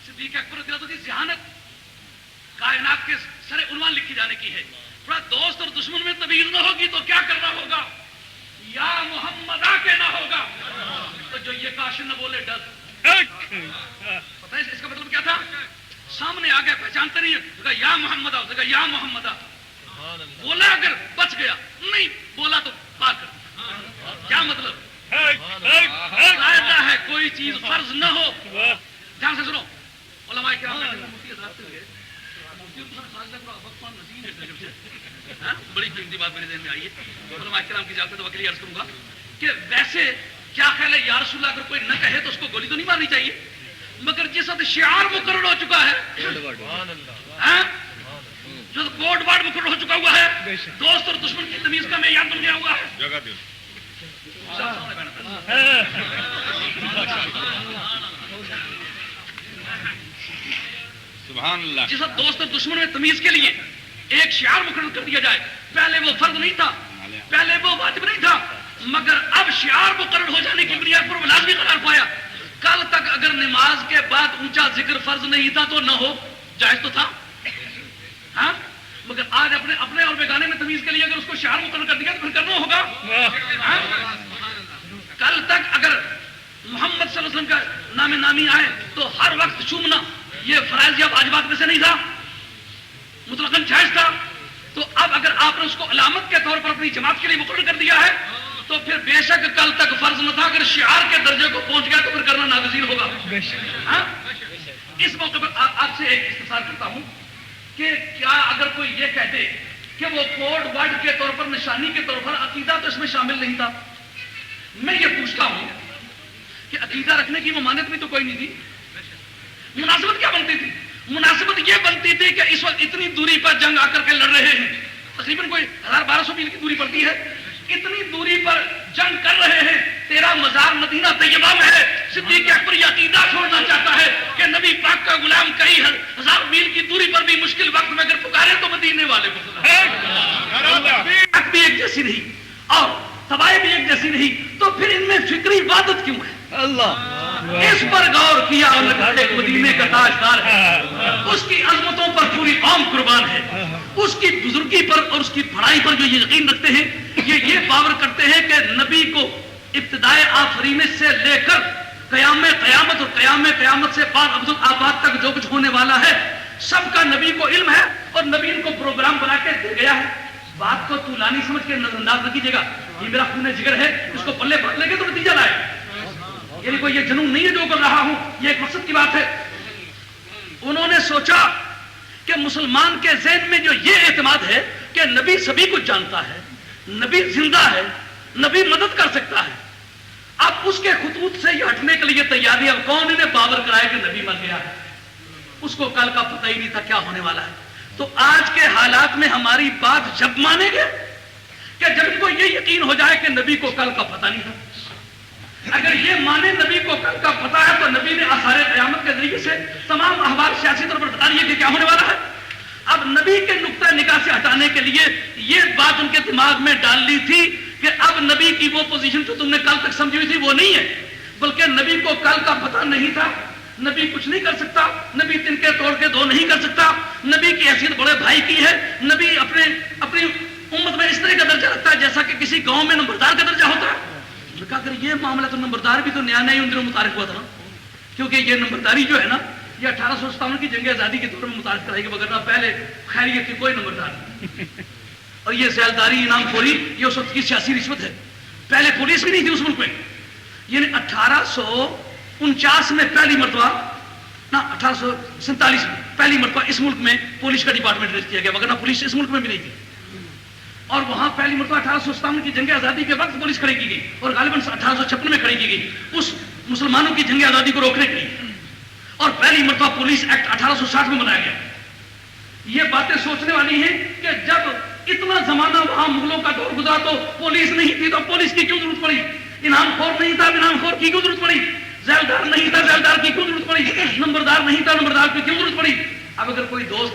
صدیق اکبر رضی اللہ عنہ کی ذہانت کائنات کے سر عنوان لکھی جانے کی ہے. تھوڑا دوست اور دشمن میں تمیز نہ ہوگی تو کیا کرنا ہوگا؟ یا محمد آ کے نہ ہوگا. تو جو یہ کاشن نہ بولے ڈر. پتہ ہے اس کا مطلب کیا تھا؟ سامنے آ گیا پہچانتے نہیں ہے، یا محمد آ، یا محمد آ. بولا اگر بچ گیا، نہیں بولا تو پار کر. کیا مطلب؟ قاعدہ ہے کوئی چیز فرض نہ ہو. دھیان سے سنو. علماء کرام بڑی قیمتی بات میرے ذہن میں آئی ہے. علماء کرام کی اجازت تو وکیلی عرض کروں گا کہ ویسے کیا خیال ہے یا رسول اللہ اگر کوئی نہ کہے تو اس کو گولی تو نہیں مارنی چاہیے، مگر جس وقت شعار مقرر ہو چکا ہے، جو کوڈ ورڈ مقرر ہو چکا ہوا ہے، دوست اور دشمن کی تمیز کا معیار بن گیا ہوا ہے. سبحان اللہ. جس وقت دوست اور دشمن میں تمیز کے لیے ایک شعار مقرر کر دیا جائے، پہلے وہ فرض نہیں تھا، پہلے وہ واجب نہیں تھا، مگر اب شعار مقرر ہو جانے کی بنیاد پر وہ لازمی قرار پایا. کل تک اگر نماز کے بعد اونچا ذکر فرض نہیں تھا تو نہ ہو، جائز تو تھا، ہاں، مگر آج اپنے اور بیگانے میں تمیز کے لیے اگر اس کو شعار مقرر کر دیا تو پھر کرنا ہوگا. کل تک اگر محمد صلی اللہ علیہ وسلم کا نام نامی آئے تو ہر وقت چومنا یہ فرائض یا واجبات میں سے نہیں تھا، مطلقاً جائز تھا. تو اب اگر آپ نے اس کو علامت کے طور پر اپنی جماعت کے لیے مقرر کر دیا ہے تو پھر بے شک کل تک فرض نہ تھا، اگر شعار کے درجے کو پہنچ گیا تو پھر کرنا ناگزیر ہوگا. اس موقع پر آپ سے ایک استفسار کرتا ہوں کہ کیا اگر کوئی یہ کہتے کہ وہ کوڈ ورڈ کے طور پر، نشانی کے طور پر عقیدہ تو اس میں شامل نہیں تھا، میں یہ پوچھتا ہوں کہ عقیدہ رکھنے کی ممانعت بھی تو کوئی نہیں تھی، مناسبت کیا بنتی تھی؟ مناسبت یہ بنتی تھی کہ اس وقت اتنی دوری پر جنگ آ کر کے لڑ رہے ہیں، تقریباً کوئی 1200 میل کی دوری پڑتی ہے، اتنی دوری پر جنگ کر رہے ہیں، تیرا مزار مدینہ طیبہ میں ہے. صدیق اکبر یہ عقیدہ چھوڑنا چاہتا ہے کہ نبی پاک کا غلام کئی 1000 میل کی دوری پر بھی مشکل وقت میں اگر پکارے تو مدینے والے کو بھی ایک جیسی نہیں اور تباہی بھی ایک جیسی نہیں، تو پھر ان میں فکری وحدت کیوں ہے؟ اس پر غور کیا اور ایک مدینے کا تاجدار ہے، اس کی عظمتوں پر پوری قوم قربان ہے، اس کی بزرگی پر اور اس کی پڑھائی پر جو یقین رکھتے ہیں، یہ باور کرتے ہیں کہ نبی کو ابتدائے آفرینش سے لے کر قیام قیامت اور قیام قیامت سے بعد ابدالآباد تک جو کچھ ہونے والا ہے سب کا نبی کو علم ہے اور نبی ان کو پروگرام بنا کے دے گیا ہے. بات کو طولانی سمجھ کے نظر انداز نہ کیجیے گا، یہ میرا خون جگر ہے، اس کو پلے پڑھ لیں گے تو نتیجہ لائے. یعنی کوئی یہ جنون نہیں ہے جو کر رہا ہوں، یہ ایک مقصد کی بات ہے. انہوں نے سوچا کہ مسلمان کے ذہن میں جو یہ اعتماد ہے کہ نبی سبھی کچھ جانتا ہے، نبی زندہ ہے، نبی مدد کر سکتا ہے، اب اس کے خطوط سے یہ ہٹنے کے لیے تیاری. اب کون انہیں باور کرایا کہ نبی مر گیا ہے؟ اس کو کل کا پتہ ہی نہیں تھا کیا ہونے والا ہے. تو آج کے حالات میں ہماری بات جب مانیں گے کہ جب ان کو یہ یقین ہو جائے کہ نبی کو کل کا پتہ نہیں تھا. اگر یہ مانے نبی کو کل کا پتہ ہے تو نبی نے آثار قیامت کے ذریعے سے تمام احوال سیاسی طور پر بتا دیے کہ کیا ہونے والا ہے. اب نبی کے نقطہ نگاہ سے ہٹانے کے لیے یہ بات ان کے دماغ میں ڈال لی تھی کہ اب نبی کی وہ پوزیشن جو تم نے کل تک سمجھی ہوئی تھی وہ نہیں ہے، بلکہ نبی کو کل کا پتہ نہیں تھا. نبی کچھ نہیں کر سکتا، نبی تنکے توڑ کے دو نہیں کر سکتا، نبی کی حیثیت بڑے بھائی کی ہے، نبی اپنی امت میں اس طرح کا درجہ رکھتا ہے جیسا کہ کسی گاؤں میں نمبردار کا درجہ ہوتا ہے. کہا اگر یہ معاملہ تو نمبردار بھی تو نیا نیا ان دنوں متعارف ہوا تھا نا، کیونکہ یہ نمبرداری جو ہے نا یہ 1857 کی جنگ آزادی کے دور میں متعارف کرائی گئی، وغیرہ پہلے خیریت کی کوئی نمبردار نہیں. اور یہ سیلداری انعام خوری یہ اس وقت کی سیاسی رشوت ہے. پہلے پولیس بھی نہیں تھی اس ملک میں، یعنی 1849 میں پہلی مرتبہ، نہ 1847 میں پہلی مرتبہ اس ملک میں پولیس کا ڈپارٹمنٹ ریز کیا گیا، وغیرہ پولیس اس ملک میں بھی نہیں تھی. اور وہاں پہلی مرتبہ 1857 کی جنگ آزادی کے وقت پولیس کھڑی کی گئی اور غالباً 1856 میں کھڑی کی گئی اس مسلمانوں کی جنگ آزادی کو روکنے کے لیے. اور پہلی مرتبہ پولیس ایکٹ 1860 میں بنایا گیا. یہ باتیں سوچنے والی ہیں کہ جب اتنا زمانہ وہاں مغلوں کا دور گزرا تو پولیس نہیں تھی تو پولیس کی کیوں ضرورت پڑی؟ انعام خور نہیں تھا، انعام خور کی کیوں ضرورت پڑی؟ ذیلدار نہیں تھا، ذیلدار کی کیوں ضرورت پڑی؟ نمبردار نہیں تھا، نمبردار کی کیوں ضرورت پڑی؟ اب اگر کوئی دوست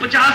50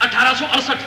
1868।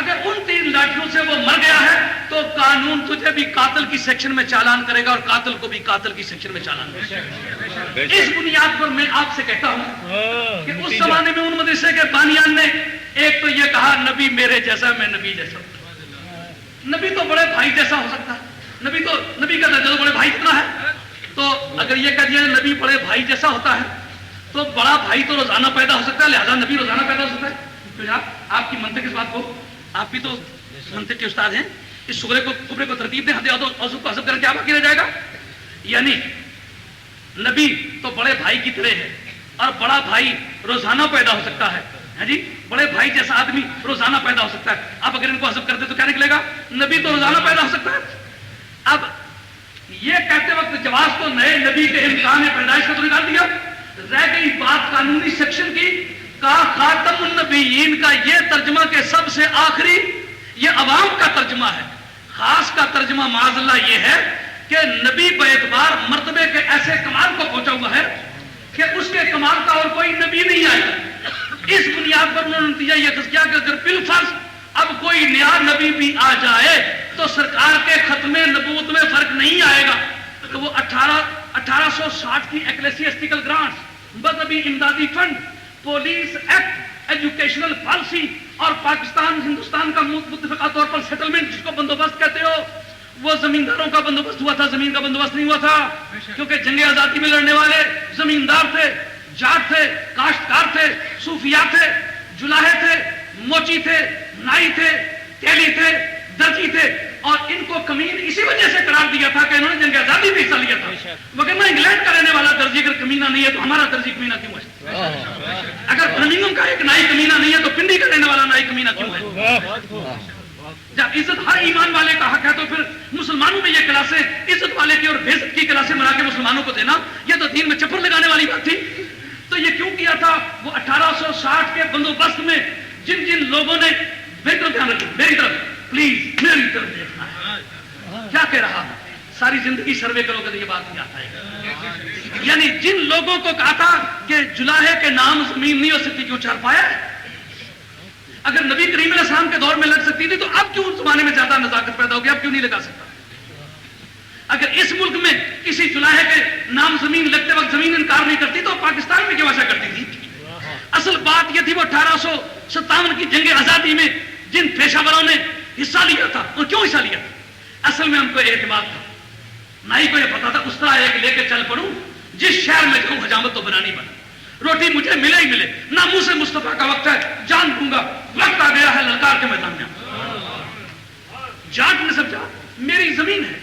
اگر ان 3 لاٹھیوں سے وہ مر گیا ہے تو قانون تجھے بھی قاتل کی سیکشن میں چالان کرے گا اور قاتل کو بھی قاتل کی سیکشن میں چالان کرے گا. اس بنیاد پر میں آپ سے کہتا ہوں کہ اس زمانے میں ان مدرسے کے بانیان نے ایک تو یہ کہا نبی میرے جیسا میں نبی جیسا. نبی تو بڑے بھائی جیسا ہو سکتا ہے, نبی کا درجہ تو بڑے بھائی کتنا ہے. تو اگر یہ کہہ دیا نبی بڑے بھائی جیسا ہوتا ہے تو بڑا بھائی تو روزانہ پیدا ہو سکتا ہے, لہذا نبی روزانہ پیدا ہو سکتا ہے. تو آپ کی منطق اس بات کو, آپ بھی تو منطق کے استاد ہیں, اس صغرے کو کبرے کو ترتیب دیں, حد اوسط کو حذف کریں, کیا باقی رہ جائے گا. یعنی نبی تو بڑے بھائی کی طرح ہے اور بڑا بھائی روزانہ پیدا ہو سکتا ہے. جی بڑے بھائی جیسا آدمی روزانہ پیدا ہو سکتا ہے. آپ اگر ان کو حذف کرتے تو کیا نکلے گا, نبی تو روزانہ پیدا ہو سکتا ہے. اب یہ کہتے وقت جواز تو نئے نبی کے امکان پیدائش کا تو نکال دیا, رہ گئی بات قانونی سیکشن کی. کہا خاتم النبیین کا یہ ترجمہ کہ سب سے آخری, یہ عوام کا ترجمہ ہے. خاص کا ترجمہ معاذ اللہ یہ ہے کہ نبی باعتبار مرتبے کے ایسے کمال کو پہنچا ہوا ہے کہ اس کے کمال کا اور کوئی نبی نہیں آیا. اس بنیاد پر انہوں نے نتیجہ یہ تذکیہ کہ اگر بالفرض اب کوئی نیا نبی بھی آ جائے تو سرکار کے ختم نبوت میں فرق نہیں آئے گا. تو وہ 1860 کی ایکلیسیاسٹیکل گرانٹس, مذہبی امدادی fund, police act, educational policy اور پاکستان ہندوستان کا متفقہ طور پر سیٹلمنٹ جس کو بندوبست کہتے ہو, وہ زمینداروں کا بندوبست ہوا تھا, زمین کا بندوبست نہیں ہوا تھا. کیونکہ جنگ آزادی میں لڑنے والے زمیندار تھے, جاٹ تھے, کاشتکار تھے, صوفیاء تھے, جلاہے تھے, موچی تھے, نائی تھے, تیلی تھے, درجی تھے, اور ان کو کمین اسی وجہ سے قرار دیا تھا کہ انہوں نے جنگ آزادی میں حصہ لیا تھا. وگرنہ انگلینڈ کا رہنے والا درجی اگر کمینہ نہیں ہے تو ہمارا درجی کمینہ کیوں ہے؟ اگر برمنگھم کا ایک نائی کمینہ نہیں ہے تو پنڈی کا رہنے والا نائی کمینہ کیوں ہے؟ جب عزت ہر ایمان والے کا حق ہے تو پھر مسلمانوں میں یہ کلاسیں عزت والے کی اور بے عزت کی کلاسیں بنا کے مسلمانوں کو دینا, یہ تو دین میں چپر لگانے والی بات تھی. تو یہ کیوں کیا تھا؟ وہ 1860 کے بندوبست میں جن جن لوگوں نے, میری طرف دھیان رکھیں, میری طرف پلیز, میری طرف دیکھنا ہے کیا کہہ رہا, ساری زندگی سروے کرو کہ یہ بات نہیں آتا ہے. یعنی جن لوگوں کو کہا تھا کہ جلاہے کے نام زمین نہیں ہو سکتی, کیوں چار پایا ہے؟ اگر نبی کریم علیہ السلام کے دور میں لگ سکتی تھی تو اب کیوں اس زمانے میں زیادہ نزاکت پیدا ہوگی, اب کیوں نہیں لگا سکتا؟ اگر اس ملک میں کسی جلاہے کے نام زمین لگتے وقت زمین انکار نہیں کرتی تو پاکستان میں کیوں ایسا کرتی تھی؟ اصل بات یہ تھی وہ 1857 کی جنگ آزادی میں جن پیشہ وروں نے حصہ لیا تھا, اور کیوں حصہ لیا تھا؟ اصل میں ہم کو اعتماد تھا, نائی کو یہ پتا تھا اس طرح ایک لے کے چل پڑوں جس شہر میں جاؤں حجامت تو بنانی بنا, روٹی مجھے ملے ہی ملے, ناموس مصطفیٰ کا وقت ہے, جان دوں گا, وقت آ گیا ہے للکار کے میدان میں. جاٹ نے سمجھا میری زمین ہے,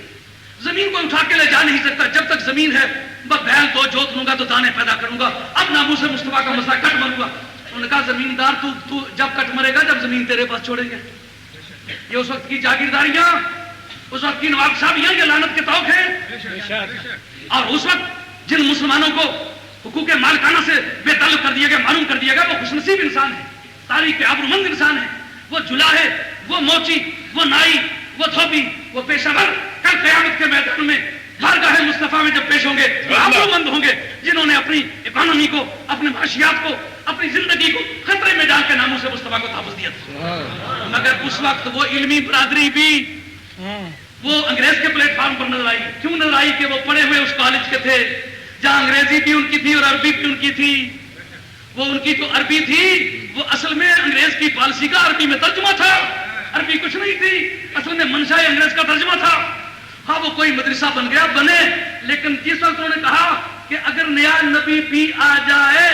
زمین کو اٹھا کے لے جا نہیں سکتا, جب تک زمین ہے میں بیل 2 جوت لوں گا تو دانے پیدا کروں گا, اب ناموس مصطفیٰ کا مسئلہ کٹ مروں گا. انہوں نے کہا زمیندار تو جب کٹ مرے گا جب زمین تیرے پاس چھوڑیں گے. یہ اس وقت کی جاگیرداریاں, اس وقت کی نواب صاحبیاں, یہ لعنت کے توق ہیں. اور اس وقت جن مسلمانوں کو حقوق مالکانہ سے بے تعلق کر دیا گیا, معلوم کر دیا گیا, وہ خوش نصیب انسان ہے, تاریخ کے آبرومند انسان ہے. وہ جلاہے, وہ موچی, وہ نائی, وہ دھوبی, وہ پیشہ ور کل قیامت کے میدان میں بارگاہ مصطفیٰ میں جب پیش ہوں گے آبرومند ہوں گے, جنہوں نے اپنی اکانومی کو, اپنے معاشیات کو, اپنی زندگی کو خطرے میں ڈال کے ناموں سے مصطفیٰ کو تحفظ دیا تھا. مگر اس وقت وہ علمی برادری بھی وہ انگریز کے پلیٹ فارم پر نظر آئی. کیوں نظر آئی؟ کہ وہ پڑھے ہوئے اس کالج کے تھے جہاں انگریزی بھی ان کی تھی اور عربی بھی ان کی تھی. وہ ان کی تو عربی تھی, وہ اصل میں انگریز کی پالیسی کا عربی میں ترجمہ تھا, عربی کچھ نہیں تھی, اصل میں منشا انگریز کا ترجمہ تھا. ہاں وہ کوئی مدرسہ بن گیا بنے, لیکن جس وقت انہوں نے کہا کہ اگر نیا نبی بھی آ جائے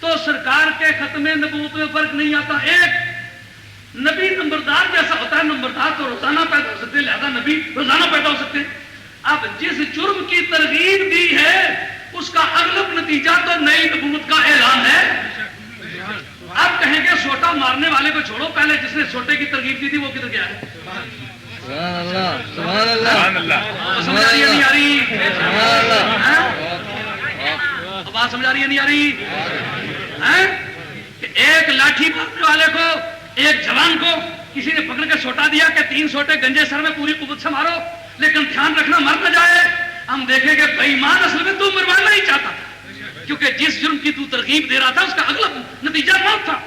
تو سرکار کے ختم نبوت میں فرق نہیں آتا. ایک نبی نمبردار جیسا ہوتا ہے, نمبردار تو روزانہ پیدا ہو سکتے, لہذا نبی روزانہ پیدا ہو سکتے. اب جس جرم کی ترغیب دی ہے اس کا اغلب نتیجہ تو نئی نبوت کا اعلان ہے. اب کہیں گے سوٹا مارنے والے کو چھوڑو, پہلے جس نے سوٹے کی ترغیب دی تھی وہ کدھر گیا ہے؟ سبحان اللہ. سمجھ آ رہی ہے نہیں آ رہی؟ بات سمجھ آ رہی ہے نہیں آ رہی؟ کہ ایک لاٹھی مارنے والے کو, ایک جوان کو کسی نے پکڑ کے سوٹا دیا کہ 3 سوٹے گنجے سر میں پوری قوت سے مارو, لیکن دھیان رکھنا مر نہ جائے. ہم دیکھیں گے بے ایمان اصل میں تو مروانا ہی چاہتا تھا, کیونکہ جس جرم کی تو ترغیب دے رہا تھا اس کا اغلب نتیجہ موت تھا.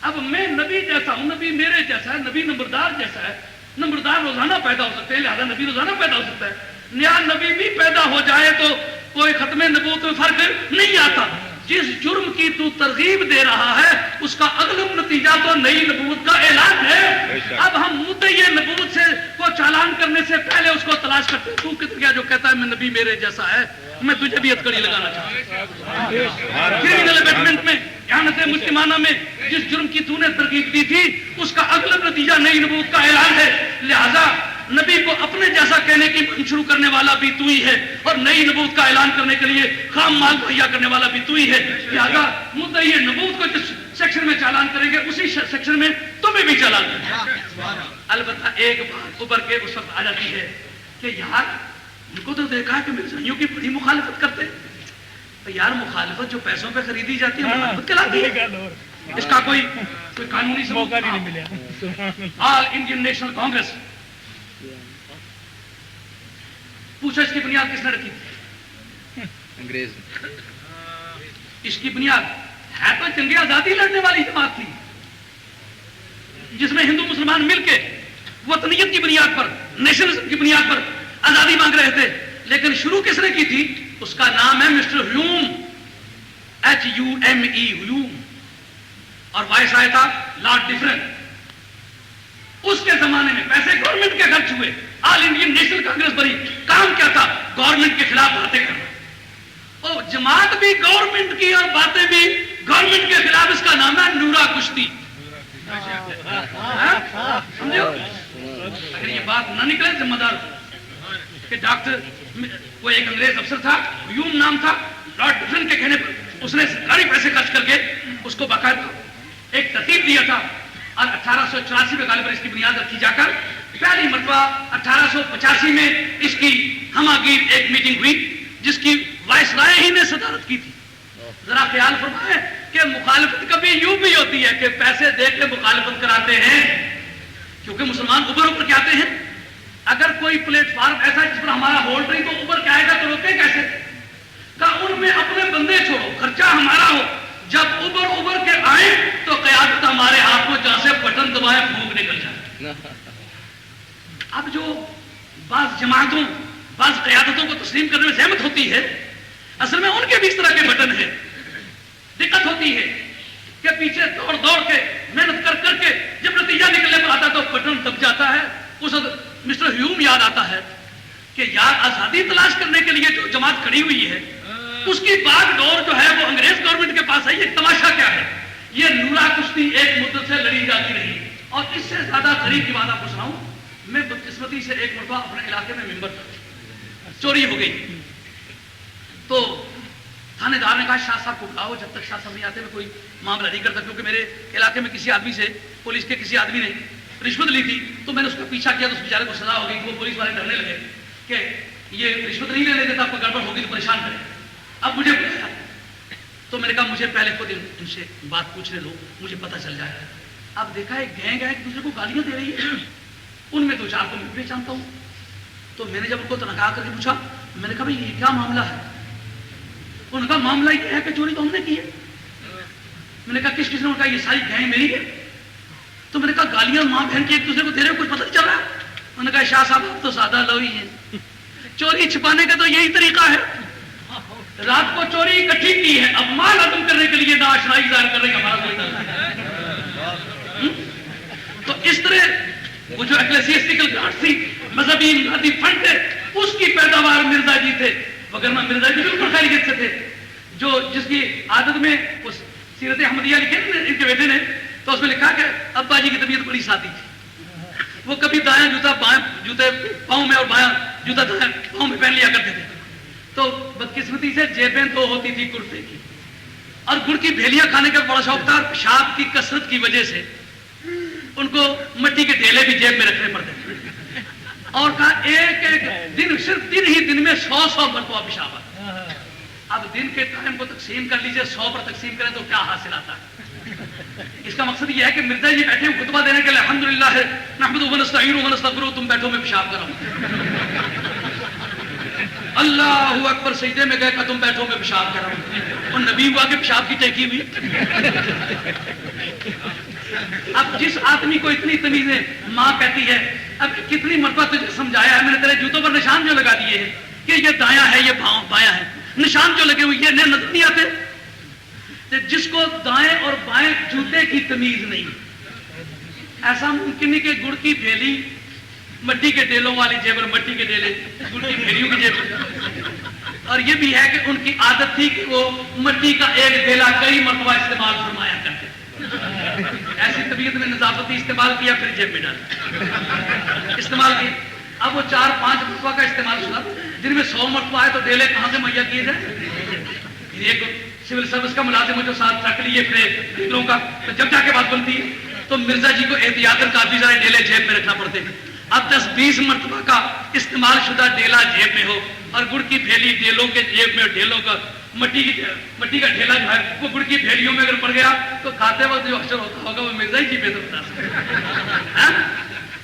اب اب میں نبی جیسا ہوں, نبی میرے جیسا ہے, نبی نمبردار جیسا ہے, نمبردار روزانہ پیدا ہو سکتے ہیں, لہذا نبی روزانہ پیدا ہو سکتا ہے. نیا نبی بھی پیدا ہو جائے تو کوئی ختم نبوت میں فرق نہیں آتا. جس جرم کی تو ترغیب دے رہا ہے اس کا اغلب نتیجہ تو نئی نبوت کا اعلان ہے. اب ہم مدعی نبوت سے کو چالان کرنے سے پہلے اس کو تلاش کرتے ہیں. تو کدھر گیا جو کہتا ہے میں نبی میرے جیسا ہے؟ میں تجھے بھی ہتھکڑی لگانا چاہتا ہوں. کرمنل ابیٹمنٹ میں, احانت مجرمانہ میں جس جرم کی تو نے ترغیب دی تھی اس کا اغلب نتیجہ نئی نبوت کا اعلان ہے. لہذا نبی کو اپنے جیسا کہنے کی مہم شروع کرنے والا بھی تو ہی ہے, اور نئی نبوت کا اعلان کرنے کے لیے خام مال مہیا کرنے والا بھی تو ہی ہے. لہذا مدعی نبوت کو جس سیکشن میں چالان کریں گے اسی سیکشن میں تمہیں بھی چالان کریں گے. البتہ ایک بات ابھر کے اس وقت آ جاتی ہے کہ یار ان کو تو دیکھا ہے کہ مرزائیوں کی بڑی مخالفت کرتے ہیں. یار مخالفت جو پیسوں پہ خریدی جاتی ہے مخالفت کہلاتی ہے. اس کا کوئی قانونی ثبوت نہیں ملا. آل انڈین نیشنل کانگریس, پوچھو اس کی بنیاد کس نے رکھی تھی؟ انگریز. اس کی بنیاد ہے تو جنگ آزادی لڑنے والی جماعت تھی جس میں ہندو مسلمان مل کے وطنیت کی بنیاد پر, نیشنلزم کی بنیاد پر آزادی مانگ رہے تھے. لیکن شروع کس نے کی تھی؟ اس کا نام ہے مسٹر ہیوم, HUME, ہیوم, اور وائس آیا تھا لارڈ ڈفرن. اس کے زمانے میں پیسے گورنمنٹ کے خرچ ہوئے. آل انڈین نیشنل کانگریس بنی. کام کیا تھا؟ گورنمنٹ کے خلاف باتیں کرنا. اور جماعت بھی گورنمنٹ کی اور باتیں بھی گورنمنٹ کے خلاف. اس کا نام ہے نورا کشتی. سمجھو, اگر یہ بات نہ نکلے ذمہ دار کہ ڈاکٹر کوئی ایک انگریز افسر تھا, ہیوم نام تھا, لارڈ ڈفرن کے کہنے پر اس نے سرکاری پیسے خرچ کر کے اس کو باقاعدہ ایک ترتیب دیا تھا. اور 1884 میں غالباً اس کی بنیاد رکھی جا کر پہلی مرتبہ 1885 میں اس کی ہماگیر ایک میٹنگ ہوئی جس کی وائس رائے ہی نے صدارت کی تھی. ذرا خیال فرمائیں کہ مخالفت کبھی یوں بھی ہوتی ہے کہ پیسے دے کے مخالفت کراتے ہیں, کیونکہ مسلمان اوپر اوپر کے آتے ہیں. اگر کوئی پلیٹ فارم ایسا ہے جس پر ہمارا ہولڈ نہیں تو اوپر کیا آئے گا تو روکیں کیسے؟ کہ ان میں اپنے بندے چھوڑو, خرچہ ہمارا ہو. جب اوپر کے آئیں تو قیادت ہمارے ہاتھ میں, جہاں سے بٹن دبائے پھونک نکل جائے. اب جو بعض جماعتوں, بعض قیادتوں کو تسلیم کرنے میں زحمت ہوتی ہے, اصل میں ان کے بھی اس طرح کے بٹن ہیں. دقت ہوتی ہے کہ پیچھے دوڑ دوڑ کے محنت کر کر کے جب نتیجہ نکلنے پر آتا تو بٹن دب جاتا ہے. اس وقت مسٹر ہیوم یاد آتا ہے کہ یار آزادی تلاش کرنے کے لیے جو جماعت کھڑی ہوئی ہے اس کی باغ ڈور جو ہے وہ انگریز گورنمنٹ کے پاس ہے. یہ تماشا کیا ہے؟ یہ نورا کشتی ایک مدت سے لڑی جاتی رہی. اور اس سے زیادہ قریب کی بات آپ کو سناؤں, میں بدقسمتی سے ایک مرتبہ اپنے علاقے میں ممبر تھا, چوری ہو گئی. تو تھانے دار نے کہا شاہ صاحب کو بلاؤ, جب تک شاہ صاحب نہیں آتے میں کوئی معاملہ نہیں کرتا, کیونکہ میرے علاقے میں کسی آدمی سے, پولیس کے کسی آدمی نے رشوت لی تھی. تو میں نے اس کا پیچھا کیا تو اس بیچارے کو سزا ہو گئی. وہ پولیس والے ڈرنے لگے کہ یہ رشوت نہیں لینے دیتا, کوئی گڑبڑ ہوگی تو پریشان کرے. اب مجھے بلایا تو میں نے کہا مجھے پہلے خود ان سے بات پوچھنے دو, مجھے پتہ چل جائے. اب دیکھا ایک گینگ ہے ایک دوسرے کو گالیاں دے رہی ہے, ان میں دو چار کو میں پہچانتا ہوں. تو میں نے جب ان کو تنخواہ کر کے پوچھا, میں نے کہا بھائی یہ کیا معاملہ ہے؟ ان کا معاملہ یہ ہے کہ چوری تو ہم نے کی ہے. میں نے کہا کس نے؟ کہا یہ ساری گینگ میری ہے. تو میں نے کہا گالیاں ماں بہن کی ایک دوسرے کو دے رہے ہو, کچھ پتہ نہیں چل رہا. انہوں نے کہا شاہ صاحب آپ تو سادہ لو ہی ہیں, چوری چھپانے کا تو یہی طریقہ ہے. رات کو چوری اکٹھی کی ہے, اب مال عدم کرنے کے لیے ناآشنائی ظاہر کرنے کا ہمارا کوئی نہیں. تو اس طرح وہ جو ایکلیسیسٹیکل گرانٹ تھی, مذہبی امدادی فنڈ تھے, اس کی پیداوار مرزا جی تھے. وگرنہ مرزا جی بالکل خیریت سے تھے, جو جس کی عادت میں اس سیرت احمدیہ لکھے ان کے بیٹے نے, تو اس میں لکھا کہ ابا جی کی طبیعت بڑی سادی تھی. وہ کبھی دایاں جوتا بائیں جوتے پاؤں میں اور بایاں جوتا دایاں پاؤں میں پہن لیا کرتے تھے. تو بدقسمتی سے جیبیں دو ہوتی تھی کرتے کی, اور گڑ کی بھیلیاں کھانے کا بڑا شوق تھا. پیشاب کی کثرت کی وجہ سے ان کو مٹی کے ڈھیلے بھی جیب میں رکھنے پڑتے تھے. اور کہا ایک ایک دن, صرف دن ہی دن میں 100 مرتبہ پیشاب آتا. اب دن کے ٹائم کو تقسیم کر لیجئے, 100 پر تقسیم کریں تو کیا حاصل آتا ہے؟ اس کا مقصد یہ ہے کہ مرزا جی بیٹھے خطبہ دینے کے لیے الحمدللہ نحمدہ و نستعینہ و نستغفرہ, تم بیٹھو میں پیشاب کر رہا ہوں. اللہ اکبر, سجدے میں گئے کہ تم بیٹھو میں پیشاب کر رہا ہوں. اور نبی ہوا کہ پیشاب کی ٹیکی ہوئی. اب جس آدمی کو اتنی تمیزیں ماں کہتی ہے، اب کتنی مرتبہ تجھے سمجھایا ہے میں نے تیرے جوتوں پر نشان جو لگا دیے ہیں کہ یہ دایاں ہے یہ بایاں ہے، نشان جو لگے ہوئے یہ نظر نہیں آتے؟ جس کو دائیں اور بائیں جوتے کی تمیز نہیں، ایسا ممکن نہیں کہ گڑ کی بھیلی مٹی کے ڈیلوں والی جیب اور مٹی کے ڈیلے گڑ کی بھیلیوں کی جیب، اور یہ بھی ہے کہ ان کی عادت تھی کہ وہ مٹی کا ایک ڈیلا کئی مرتبہ استعمال فرمایا کرتے، ایسی طبیعت میں نظافتی استعمال کیا پھر جیب میں ڈالا استعمال کیا۔ اب وہ 4-5 مرتبہ کا استعمال ہوا جن میں 100 مرتبہ ہے تو ڈیلے کہاں سے مہیا کیے جائے؟ ایک سول سروس کا ملازم جو ساتھ ٹرک لیے پھر ڈیلوں کا، جب جا کے بات بنتی ہے تو مرزا جی کو احتیاطاً کافی سارے ڈیلے جیب میں رکھنا پڑتے ہیں۔ اب 10-20 مرتبہ کا استعمال شدہ ڈیلا جیب میں ہو اور گڑ کی بھیلی ڈیلوں کے جیب میں، ڈیلوں کا مٹی کا ڈھیلا جو ہے وہ گڑ کی بھیلیوں میں اگر پڑ گیا تو کھاتے وقت جو حشر ہوتا ہوگا وہ مرزا جی بے بتا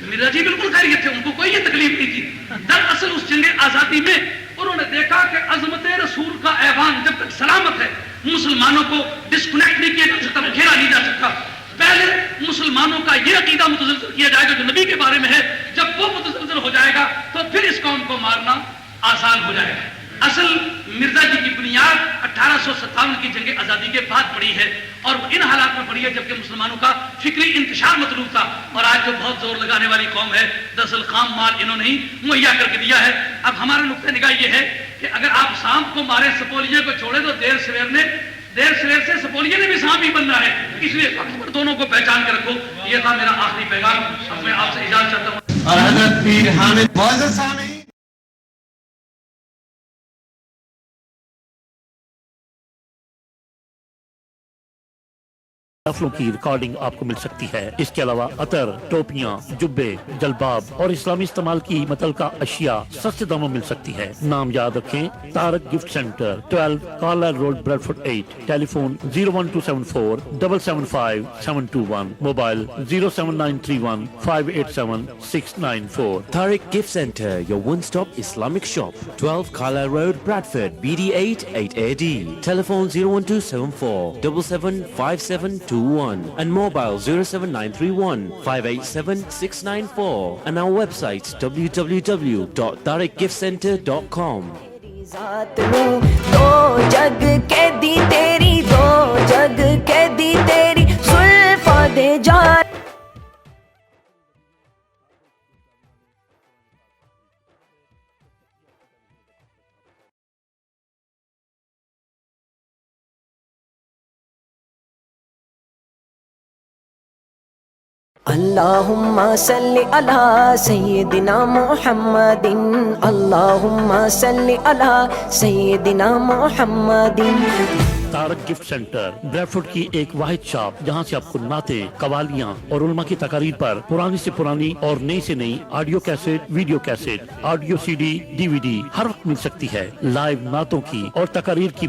مرزا جی بالکل خیریت تھے، ان کو کوئی یہ تکلیف نہیں تھی۔ دراصل اس جنگ آزادی میں انہوں نے دیکھا کہ عظمت رسول کا ایوان جب تک سلامت ہے مسلمانوں کو ڈسکنیکٹ نہیں کیا جا سکتا، گھیرا نہیں جا سکتا۔ پہلے مسلمانوں کا یہ عقیدہ متزلزل کیا جائے گا جو نبی کے بارے میں ہے، جب وہ متزلزل ہو جائے گا تو پھر اس قوم کو مارنا آسان ہو جائے گا۔ اصل مرزا جی کی بنیاد 1857 کی جنگ آزادی کے بعد پڑی ہے اور ان حالات میں پڑی ہے جبکہ مسلمانوں کا فکری انتشار مطلوب تھا، اور آج جو بہت زور لگانے والی قوم ہے دراصل خام مال انہوں نے ہی مہیا کر کے دیا ہے۔ اب ہمارا نقطہ نگاہ یہ ہے کہ اگر آپ سانپ کو مارے سپولیے کو چھوڑے تو دیر سویر سے سپولیے نے بھی سانپ ہی بننا ہے، اس لیے وقت پر دونوں کو پہچان کے رکھو۔ یہ تھا میرا آخری پیغام، اب میں آپ سے اجازت چاہتا ہوں۔ اور حضرت پیر حامد معزز سامعین، نفلوں کی ریکارڈنگ آپ کو مل سکتی ہے۔ اس کے علاوہ عطر، ٹوپیاں، جبے، جلباب اور اسلامی استعمال کی متعلقہ اشیاء سستے داموں مل سکتی ہے۔ نام یاد رکھیں، Tariq gift centre, 12 Carlyle road, Bradford 8۔ Tele phone 01274 775 721، mobile 07931 587 694۔ Tariq Gift Center, your one-stop Islamic shop, 12 Carlisle Road, Bradford, BD8 8AD. Telephone 01274 775721 and mobile 07931 587 694 and our website www.tariqgiftcenter.com. دو جگ کے دی تیری، دو جگ کے دی تیری زلفاں دے جان۔ اللہم صلی علی سیدنا محمد، اللہم صلی علی سیدنا محمد۔ طارق گفٹ سینٹر بریڈفورڈ کی ایک واحد شاپ جہاں سے آپ کو نعتیں، قوالیاں اور علماء کی تقاریر پر پرانی سے پرانی اور نئی سے نئی audio cassette, video cassette, audio CD، DVD ہر وقت مل سکتی ہے۔ لائیو نعتوں کی اور تقاریر کی